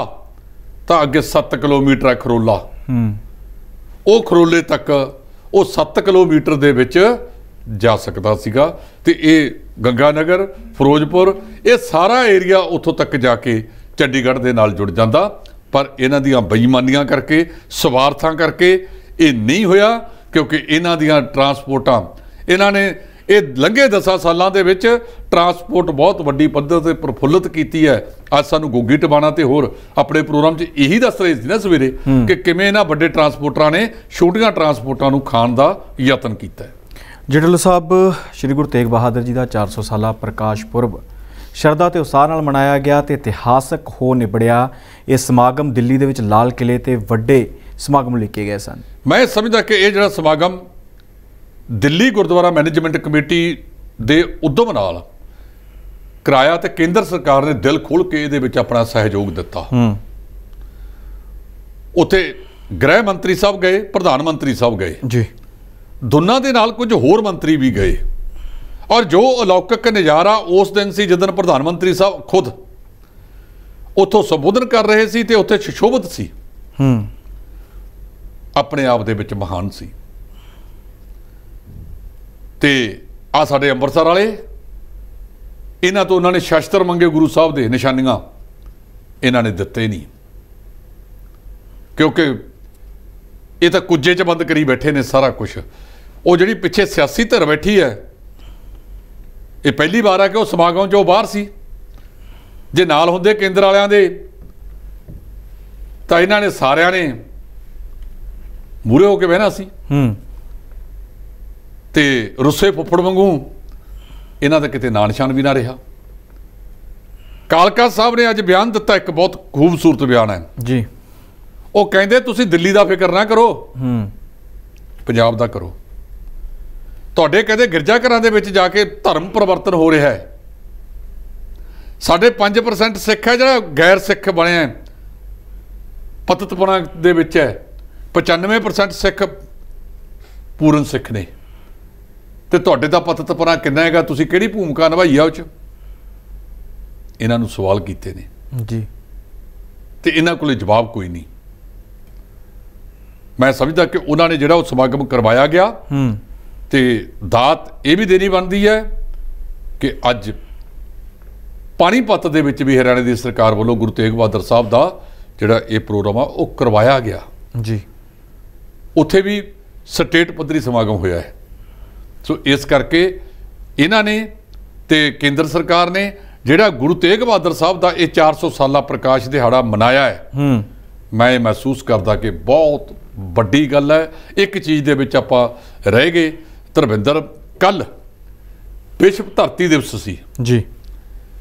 ਤਾਂ ਅੱਗੇ 7 ਕਿਲੋਮੀਟਰ ਹੈ ਖਰੋਲਾ, ਉਹ ਖਰੋਲੇ ਤੱਕ ਉਹ 7 ਕਿਲੋਮੀਟਰ ਦੇ ਵਿੱਚ ਜਾ ਸਕਦਾ ਸੀਗਾ ਤੇ ਇਹ ਗੰਗਾ ਨਗਰ, ਫਿਰੋਜ਼ਪੁਰ, ਇਹ ਸਾਰਾ ਏਰੀਆ ਉੱਥੋਂ ਤੱਕ ਜਾ ਕੇ ਚੰਡੀਗੜ੍ਹ ਦੇ ਨਾਲ ਜੁੜ ਜਾਂਦਾ। ਪਰ ਇਹਨਾਂ ਦੀਆਂ ਬੇਈਮਾਨੀਆਂ ਕਰਕੇ, ਸਵਾਰਥਾਂ ਕਰਕੇ ਇਹ ਨਹੀਂ ਹੋਇਆ, ਕਿਉਂਕਿ ਇਹਨਾਂ ਦੀਆਂ ਟਰਾਂਸਪੋਰਟਾਂ, ਇਹਨਾਂ ਨੇ ਇਹ ਲੰਘੇ 10 ਸਾਲਾਂ ਦੇ ਵਿੱਚ ਟਰਾਂਸਪੋਰਟ ਬਹੁਤ ਵੱਡੀ ਪੱਧਰ ਤੇ ਪ੍ਰਫੁੱਲਤ ਕੀਤੀ ਹੈ। ਅੱਜ ਸਾਨੂੰ ਗੋਗੀ ਟਿਵਾਣਾ ਤੇ ਹੋਰ ਆਪਣੇ ਪ੍ਰੋਗਰਾਮ 'ਚ ਇਹੀ ਦੱਸ ਰਹੇ ਸੀ ਨਾ ਸਵੇਰੇ ਕਿ ਕਿਵੇਂ ਇਹਨਾਂ ਵੱਡੇ ਟਰਾਂਸਪੋਰਟਰਾਂ ਨੇ ਛੋਟੀਆਂ ਟਰਾਂਸਪੋਰਟਾਂ ਨੂੰ ਖਾਣ ਦਾ ਯਤਨ ਕੀਤਾ ਹੈ। ਢਿੱਲੋਂ ਸਾਹਿਬ, ਸ਼੍ਰੀ ਗੁਰੂ ਤੇਗ ਬਹਾਦਰ ਜੀ ਦਾ 400 ਸਾਲਾ ਪ੍ਰਕਾਸ਼ ਪੁਰਬ ਸ਼ਰਧਾ ਤੇ ਉਤਸ਼ਾਹ ਨਾਲ ਮਨਾਇਆ ਗਿਆ ਤੇ ਇਤਿਹਾਸਕ ਹੋ ਨਿਬੜਿਆ। ਇਹ ਸਮਾਗਮ ਦਿੱਲੀ ਦੇ ਵਿੱਚ ਲਾਲ ਕਿਲੇ ਤੇ ਵੱਡੇ ਸਮਾਗਮ ਲਿਖੇ ਗਏ ਸਨ। ਮੈਂ ਸਮਝਦਾ ਕਿ ਇਹ ਜਿਹੜਾ ਸਮਾਗਮ ਦਿੱਲੀ ਗੁਰਦੁਆਰਾ ਮੈਨੇਜਮੈਂਟ ਕਮੇਟੀ ਦੇ ਉਦਮ ਨਾਲ ਕਰਾਇਆ ਤੇ ਕੇਂਦਰ ਸਰਕਾਰ ਨੇ ਦਿਲ ਖੋਲ੍ਹ ਕੇ ਇਹਦੇ ਵਿੱਚ ਆਪਣਾ ਸਹਿਯੋਗ ਦਿੱਤਾ। ਉੱਥੇ ਗ੍ਰਹਿ ਮੰਤਰੀ ਸਾਹਿਬ ਗਏ, ਪ੍ਰਧਾਨ ਮੰਤਰੀ ਸਾਹਿਬ ਗਏ ਜੀ। ਦੋਨਾਂ ਦੇ ਨਾਲ ਕੁਝ ਹੋਰ ਮੰਤਰੀ ਵੀ ਗਏ। ਔਰ ਜੋ ਅਲੌਕਿਕ ਨਜ਼ਾਰਾ ਉਸ ਦਿਨ ਸੀ ਜਦੋਂ ਪ੍ਰਧਾਨ ਮੰਤਰੀ ਸਾਹਿਬ ਖੁਦ ਉੱਥੋਂ ਸੰਬੋਧਨ ਕਰ ਰਹੇ ਸੀ ਤੇ ਉੱਥੇ ਸੁਸ਼ੋਭਿਤ ਸੀ, ਆਪਣੇ ਆਪ ਦੇ ਵਿੱਚ ਮਹਾਨ ਸੀ। ਤੇ ਆ ਸਾਡੇ ਅੰਮ੍ਰਿਤਸਰ ਵਾਲੇ, ਇਹਨਾਂ ਤੋਂ ਉਹਨਾਂ ਨੇ ਸ਼ਸਤਰ ਮੰਗੇ, ਗੁਰੂ ਸਾਹਿਬ ਦੇ ਨਿਸ਼ਾਨੀਆਂ ਇਹਨਾਂ ਨੇ ਦਿੱਤੇ ਨਹੀਂ, ਕਿਉਂਕਿ ਇਹ ਤਾਂ ਕੁੱਜੇ 'ਚ ਬੰਦ ਕਰੀ ਬੈਠੇ ਨੇ ਸਾਰਾ ਕੁਝ। ਉਹ ਜਿਹੜੀ ਪਿੱਛੇ ਸਿਆਸੀ ਧਿਰ ਬੈਠੀ ਹੈ, ਇਹ ਪਹਿਲੀ ਵਾਰ ਆ ਕਿ ਉਹ ਸਮਾਗਮ 'ਚੋਂ ਬਾਹਰ ਸੀ। ਜੇ ਨਾਲ ਹੁੰਦੇ ਕੇਂਦਰ ਵਾਲਿਆਂ ਦੇ ਤਾਂ ਇਹਨਾਂ ਨੇ ਸਾਰਿਆਂ ਨੇ ਮੂਹਰੇ ਹੋ ਕੇ ਬਹਿਣਾ ਸੀ। ਤੇ ਰੁੱਸੇ ਫੁੱਫੜ ਵਾਂਗੂ ਇਹਨਾਂ ਦਾ ਕਿਤੇ ਨਾਂ ਨਿਸ਼ਾਨ ਵੀ ਨਾ ਰਿਹਾ। ਕਾਲਕਾ ਸਾਹਿਬ ਨੇ ਅੱਜ ਬਿਆਨ ਦਿੱਤਾ, ਇੱਕ ਬਹੁਤ ਖੂਬਸੂਰਤ ਬਿਆਨ ਹੈ ਜੀ। ਉਹ ਕਹਿੰਦੇ ਤੁਸੀਂ ਦਿੱਲੀ ਦਾ ਫਿਕਰ ਨਾ ਕਰੋ, ਪੰਜਾਬ ਦਾ ਕਰੋ। ਤੁਹਾਡੇ ਕਹਿੰਦੇ ਗਿਰਜਾ ਘਰਾਂ ਦੇ ਵਿੱਚ ਜਾ ਕੇ ਧਰਮ ਪਰਿਵਰਤਨ ਹੋ ਰਿਹਾ ਹੈ। ਸਾਡੇ 5% ਸਿੱਖ ਹੈ ਜਿਹੜਾ ਗੈਰ ਸਿੱਖ ਬਣਿਆ, ਪਤਤਪੁਣਾ ਦੇ ਵਿੱਚ ਹੈ। 95% ਸਿੱਖ ਪੂਰਨ ਸਿੱਖ ਨੇ। ਤੇ ਤੁਹਾਡੇ ਦਾ ਪਤਤਪੁਣਾ ਕਿੰਨਾ ਹੈਗਾ, ਤੁਸੀਂ ਕਿਹੜੀ ਭੂਮਿਕਾ ਨਿਭਾਈ ਆ ਉਹ 'ਚ? ਇਹਨਾਂ ਨੂੰ ਸਵਾਲ ਕੀਤੇ ਨੇ ਜੀ, ਤੇ ਇਹਨਾਂ ਕੋਲੇ ਜਵਾਬ ਕੋਈ ਨਹੀਂ। ਮੈਂ ਸਮਝਦਾ ਕਿ ਉਹਨਾਂ ਨੇ ਜਿਹੜਾ ਉਹ ਸਮਾਗਮ ਕਰਵਾਇਆ ਗਿਆ ਤੇ ਦਾਤ ਇਹ ਵੀ ਦੇਣੀ ਬਣਦੀ ਹੈ ਕਿ ਅੱਜ ਪਾਣੀਪਤ ਦੇ ਵਿੱਚ ਵੀ ਹਰਿਆਣੇ ਦੀ ਸਰਕਾਰ ਵੱਲੋਂ ਗੁਰੂ ਤੇਗ ਬਹਾਦਰ ਸਾਹਿਬ ਦਾ ਜਿਹੜਾ ਇਹ ਪ੍ਰੋਗਰਾਮ ਆ ਉਹ ਕਰਵਾਇਆ ਗਿਆ ਜੀ। ਉੱਥੇ ਵੀ ਸਟੇਟ ਪੱਧਰੀ ਸਮਾਗਮ ਹੋਇਆ ਹੈ। ਸੋ ਇਸ ਕਰਕੇ ਇਹਨਾਂ ਨੇ ਤੇ ਕੇਂਦਰ ਸਰਕਾਰ ਨੇ ਜਿਹੜਾ ਗੁਰੂ ਤੇਗ ਬਹਾਦਰ ਸਾਹਿਬ ਦਾ ਇਹ 400 ਸਾਲਾ ਪ੍ਰਕਾਸ਼ ਦਿਹਾੜਾ ਮਨਾਇਆ ਹੈ, ਮੈਂ ਇਹ ਮਹਿਸੂਸ ਕਰਦਾ ਕਿ ਬਹੁਤ ਵੱਡੀ ਗੱਲ ਹੈ। ਇੱਕ ਚੀਜ਼ ਦੇ ਵਿੱਚ ਆਪਾਂ ਰਹਿ ਗਏ ਧਰਮਿੰਦਰ, ਕੱਲ ਵਿਸ਼ਵ ਧਰਤੀ ਦਿਵਸ ਸੀ ਜੀ,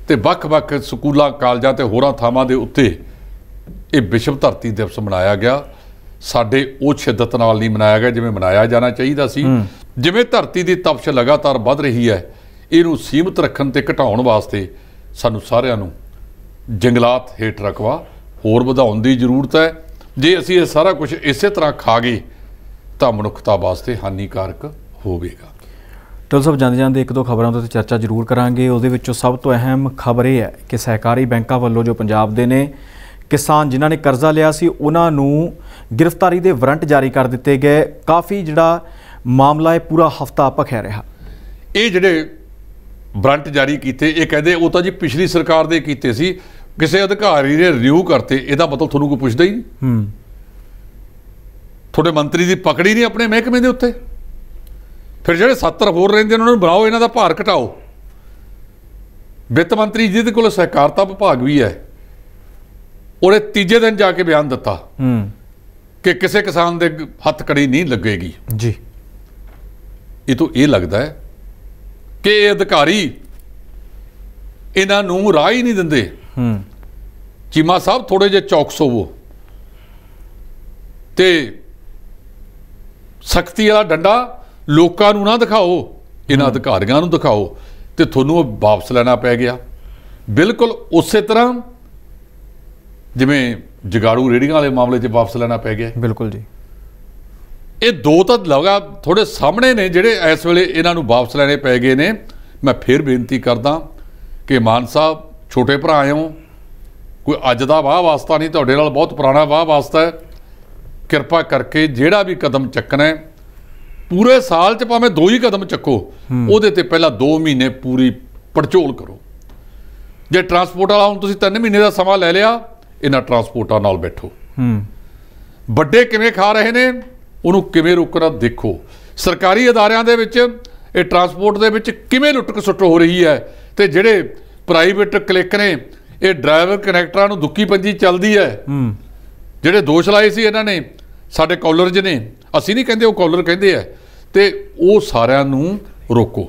ਤੇ ਵੱਖ-ਵੱਖ ਸਕੂਲਾਂ, ਕਾਲਜਾਂ ਤੇ ਹੋਰਾਂ ਥਾਵਾਂ ਦੇ ਉੱਤੇ ਇਹ ਵਿਸ਼ਵ ਧਰਤੀ ਦਿਵਸ ਮਨਾਇਆ ਗਿਆ। ਸਾਡੇ ਉਹ ਸ਼ਿੱਦਤ ਨਾਲ ਨਹੀਂ ਮਨਾਇਆ ਗਿਆ ਜਿਵੇਂ ਮਨਾਇਆ ਜਾਣਾ ਚਾਹੀਦਾ ਸੀ। ਜਿਵੇਂ ਧਰਤੀ ਦੀ ਤਪਸ਼ ਲਗਾਤਾਰ ਵੱਧ ਰਹੀ ਹੈ, ਇਹਨੂੰ ਸੀਮਿਤ ਰੱਖਣ ਤੇ ਘਟਾਉਣ ਵਾਸਤੇ ਸਾਨੂੰ ਸਾਰਿਆਂ ਨੂੰ ਜੰਗਲਾਤ ਹੇਠ ਰਕਬਾ ਹੋਰ ਵਧਾਉਣ ਦੀ ਜ਼ਰੂਰਤ ਹੈ। ਜੇ ਅਸੀਂ ਇਹ ਸਾਰਾ ਕੁਝ ਇਸੇ ਤਰ੍ਹਾਂ ਖਾ ਗਏ ਤਾਂ ਮਨੁੱਖਤਾ ਵਾਸਤੇ ਹਾਨੀਕਾਰਕ ਹੋਵੇਗਾ। ਟੋਲ ਸਾਹਿਬ, ਜਾਂਦੇ ਜਾਂਦੇ ਇੱਕ ਦੋ ਖਬਰਾਂ ਤੋਂ ਚਰਚਾ ਜ਼ਰੂਰ ਕਰਾਂਗੇ। ਉਹਦੇ ਵਿੱਚੋਂ ਸਭ ਤੋਂ ਅਹਿਮ ਖਬਰ ਇਹ ਹੈ ਕਿ ਸਹਿਕਾਰੀ ਬੈਂਕਾਂ ਵੱਲੋਂ ਜੋ ਪੰਜਾਬ ਦੇ ਨੇ ਕਿਸਾਨ ਜਿਨ੍ਹਾਂ ਨੇ ਕਰਜ਼ਾ ਲਿਆ ਸੀ ਉਹਨਾਂ ਨੂੰ ਗ੍ਰਿਫਤਾਰੀ ਦੇ ਵਾਰੰਟ ਜਾਰੀ ਕਰ ਦਿੱਤੇ ਗਏ। ਕਾਫੀ ਜਿਹੜਾ ਮਾਮਲਾ ਹੈ ਪੂਰਾ ਹਫ਼ਤਾ ਭਖਿਆ ਰਿਹਾ। ਇਹ ਜਿਹੜੇ ਵਾਰੰਟ ਜਾਰੀ ਕੀਤੇ, ਇਹ ਕਹਿੰਦੇ ਉਹ ਤਾਂ ਜੀ ਪਿਛਲੀ ਸਰਕਾਰ ਦੇ ਕੀਤੇ ਸੀ, ਕਿਸੇ ਅਧਿਕਾਰੀ ਨੇ ਰਿਨਿਊ ਕਰਤੇ। ਇਹਦਾ ਮਤਲਬ ਤੁਹਾਨੂੰ ਕੋਈ ਪੁੱਛਦਾ ਹੀ ਨਹੀਂ। ਤੁਹਾਡੇ ਮੰਤਰੀ ਦੀ ਪਕੜੀ ਨਹੀਂ ਆਪਣੇ ਮਹਿਕਮੇ ਦੇ ਉੱਤੇ। ਫਿਰ ਜਿਹੜੇ 70 ਹੋਰ ਰਹਿੰਦੇ ਉਹਨਾਂ ਨੂੰ ਬਣਾਓ, ਇਹਨਾਂ ਦਾ ਭਾਰ ਘਟਾਓ। ਵਿੱਤ ਮੰਤਰੀ ਜਿਹਦੇ ਕੋਲ ਸਹਿਕਾਰਤਾ ਵਿਭਾਗ ਵੀ ਹੈ, ਉਹਨੇ ਤੀਜੇ ਦਿਨ ਜਾ ਕੇ ਬਿਆਨ ਦਿੱਤਾ ਕਿ ਕਿਸੇ ਕਿਸਾਨ ਦੇ ਹੱਥ ਕੜੀ ਨਹੀਂ ਲੱਗੇਗੀ ਜੀ। ਇਹ ਤੋਂ ਇਹ ਲੱਗਦਾ ਹੈ ਕਿ ਇਹ ਅਧਿਕਾਰੀ ਇਹਨਾਂ ਨੂੰ ਰਾਹ ਹੀ ਨਹੀਂ ਦਿੰਦੇ। ਚੀਮਾ ਸਾਹਿਬ ਥੋੜੇ ਜਿਹੇ ਚੌਕਸ ਹੋਵੋ ਤੇ ਸਖਤੀ ਵਾਲਾ ਡੰਡਾ ਲੋਕਾਂ ਨੂੰ ਨਾ ਦਿਖਾਓ, ਇਹਨਾਂ ਅਧਿਕਾਰੀਆਂ ਨੂੰ ਦਿਖਾਓ, ਤੇ ਤੁਹਾਨੂੰ ਉਹ ਵਾਪਸ ਲੈਣਾ ਪੈ ਗਿਆ। ਬਿਲਕੁਲ ਉਸੇ ਤਰ੍ਹਾਂ ਜਿਵੇਂ ਜਗਾੜੂ ਰੇੜੀਆਂ ਵਾਲੇ ਮਾਮਲੇ 'ਚ ਵਾਪਸ ਲੈਣਾ ਪੈ ਗਿਆ। ਬਿਲਕੁਲ ਜੀ। ਇਹ ਦੋ ਤਾਂ ਲਗਾ ਥੋੜੇ ਸਾਹਮਣੇ ਨੇ ਜਿਹੜੇ ਇਸ ਵੇਲੇ ਇਹਨਾਂ ਨੂੰ ਵਾਪਸ ਲੈਣੇ ਪੈ ਗਏ ਨੇ। ਮੈਂ ਫਿਰ ਬੇਨਤੀ ਕਰਦਾ ਕਿ ਮਾਨ ਸਾਹਿਬ ਛੋਟੇ ਭਰਾ ਹੋ, ਕੋਈ ਅੱਜ ਦਾ ਵਾਹ ਵਾਸਤਾ ਨਹੀਂ, ਤੁਹਾਡੇ ਨਾਲ ਬਹੁਤ ਪੁਰਾਣਾ ਵਾਹ ਵਾਸਤਾ ਹੈ। ਕਿਰਪਾ ਕਰਕੇ ਜਿਹੜਾ ਵੀ ਕਦਮ ਚੱਕਣਾ ਹੈ, ਪੂਰੇ ਸਾਲ 'ਚ ਭਾਵੇਂ 2 ਹੀ ਕਦਮ ਚੱਕੋ, ਉਹਦੇ ਤੇ ਪਹਿਲਾਂ 2 ਮਹੀਨੇ ਪੂਰੀ ਪੜਚੋਲ ਕਰੋ। ਜੇ ਟਰਾਂਸਪੋਰਟ ਵਾਲਾ ਹੁਣ ਤੁਸੀਂ 3 ਮਹੀਨੇ ਦਾ ਸਮਾਂ ਲੈ ਲਿਆ, ਇਹਨਾਂ ਟਰਾਂਸਪੋਰਟਾਂ ਨਾਲ ਬੈਠੋ। ਵੱਡੇ ਕਿਵੇਂ ਖਾ ਰਹੇ ਨੇ ਉਹਨੂੰ ਕਿਵੇਂ ਰੋਕਣਾ ਦੇਖੋ। ਸਰਕਾਰੀ ਅਦਾਰਿਆਂ ਦੇ ਵਿੱਚ ਇਹ ਟਰਾਂਸਪੋਰਟ ਦੇ ਵਿੱਚ ਕਿਵੇਂ ਲੁੱਟ ਖਸੁੱਟ ਹੋ ਰਹੀ ਹੈ, ਤੇ ਜਿਹੜੇ ਪ੍ਰਾਈਵੇਟ ਕਲਿੱਕ ਨੇ ਇਹ ਡਰਾਈਵਰ ਕਨੈਕਟਰਾਂ ਨੂੰ ਦੁੱਕੀ ਪੰਜੀ ਚੱਲਦੀ ਹੈ। ਜਿਹੜੇ ਦੋਸ਼ ਲਾਏ ਸੀ ਇਹਨਾਂ ਨੇ ਸਾਡੇ ਕਾਲਰਜ ਨੇ, ਅਸੀਂ ਨਹੀਂ ਕਹਿੰਦੇ, ਉਹ ਕਾਲਰ ਕਹਿੰਦੇ ਆ, ਤੇ ਉਹ ਸਾਰਿਆਂ ਨੂੰ ਰੋਕੋ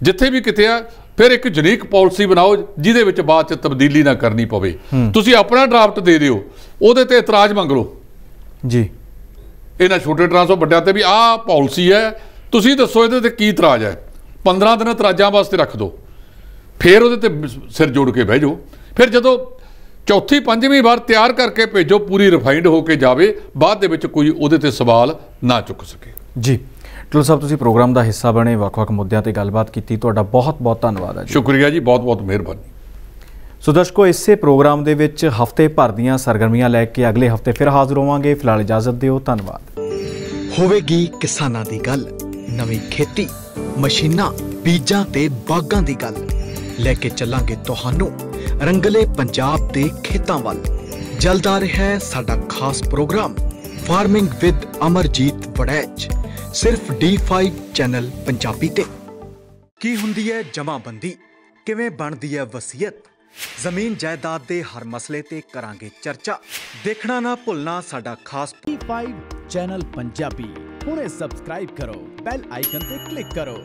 ਜਿੱਥੇ ਵੀ ਕਿਤੇ ਆ। ਫਿਰ ਇੱਕ ਯੂਨੀਕ ਪਾਲਿਸੀ ਬਣਾਓ ਜਿਹਦੇ ਵਿੱਚ ਬਾਅਦ 'ਚ ਤਬਦੀਲੀ ਨਾ ਕਰਨੀ ਪਵੇ। ਤੁਸੀਂ ਆਪਣਾ ਡਰਾਫਟ ਦੇ ਦਿਓ, ਉਹਦੇ ਤੇ ਇਤਰਾਜ਼ ਮੰਗ ਲਓ ਜੀ। ਇਹਨਾਂ ਛੋਟੇ ਟਰਾਂਸੋ ਵੱਡਿਆਂ ਤੇ ਵੀ ਆਹ ਪਾਲਿਸੀ ਹੈ, ਤੁਸੀਂ ਦੱਸੋ ਇਹਦੇ ਤੇ ਕੀ ਇਤਰਾਜ਼ ਹੈ। 15 ਦਿਨ ਇਤਰਾਜ਼ਾਂ ਵਾਸਤੇ ਰੱਖ ਦਿਓ, ਫਿਰ ਉਹਦੇ ਤੇ ਸਿਰ ਜੋੜ ਕੇ ਬਹਿ ਜਾਓ। ਫਿਰ ਜਦੋਂ चौथी पंजवीं बार तैयार करके भेजो, पूरी रिफाइंड होके जावे, बाद दे विच कोई उहदे ते सवाल ना चुक सके। जी ਢਿੱਲੋਂ ਸਾਹਿਬ, ਤੁਸੀਂ ਪ੍ਰੋਗਰਾਮ ਦਾ ਹਿੱਸਾ ਬਣੇ, ਵੱਖ-ਵੱਖ ਮੁੱਦਿਆਂ ਤੇ ਗੱਲਬਾਤ ਕੀਤੀ, ਤੁਹਾਡਾ ਬਹੁਤ-ਬਹੁਤ ਧੰਨਵਾਦ ਹੈ ਜੀ। ਸ਼ੁਕਰੀਆ ਜੀ, ਬਹੁਤ-ਬਹੁਤ ਮਿਹਰਬਾਨੀ। ਸੋ ਦਰਸ਼ਕੋ, ਇਸੇ ਪ੍ਰੋਗਰਾਮ ਦੇ ਵਿੱਚ ਹਫ਼ਤੇ ਭਰ ਦੀਆਂ ਸਰਗਰਮੀਆਂ ਲੈ ਕੇ ਅਗਲੇ ਹਫ਼ਤੇ ਫਿਰ ਹਾਜ਼ਰ ਹੋਵਾਂਗੇ। ਫਿਲਹਾਲ ਇਜਾਜ਼ਤ ਦਿਓ, ਧੰਨਵਾਦ। ਹੋਵੇਗੀ ਕਿਸਾਨਾਂ ਦੀ ਗੱਲ, ਨਵੀਂ ਖੇਤੀ, ਮਸ਼ੀਨਾਂ, ਬੀਜਾਂ ਤੇ ਬਾਗਾਂ ਦੀ ਗੱਲ ਲੈ ਕੇ ਚੱਲਾਂਗੇ ਤੁਹਾਨੂੰ ਰੰਗਲੇ ਪੰਜਾਬ ਦੇ ਖੇਤਾਂ ਵੱਲ। ਜਲਦ ਆ ਰਿਹਾ ਹੈ ਸਾਡਾ ਖਾਸ programme farming with Amarjeet Waraich, ਸਿਰਫ D5 ਚੈਨਲ ਪੰਜਾਬੀ ਤੇ। ਕੀ ਹੁੰਦੀ ਹੈ ਜਮਾਬੰਦੀ, ਕਿਵੇਂ ਬਣਦੀ ਹੈ ਵਸੀਅਤ, ਜ਼ਮੀਨ ਜਾਇਦਾਦ ਦੇ ਹਰ ਮਸਲੇ ਤੇ ਕਰਾਂਗੇ ਚਰਚਾ। ਦੇਖਣਾ ਨਾ ਭੁੱਲਣਾ ਸਾਡਾ ਖਾਸ D5 ਚੈਨਲ ਪੰਜਾਬੀ। ਹੁਣੇ ਸਬਸਕ੍ਰਾਈਬ ਕਰੋ, ਬੈਲ ਆਈਕਨ ਤੇ ਕਲਿੱਕ ਕਰੋ।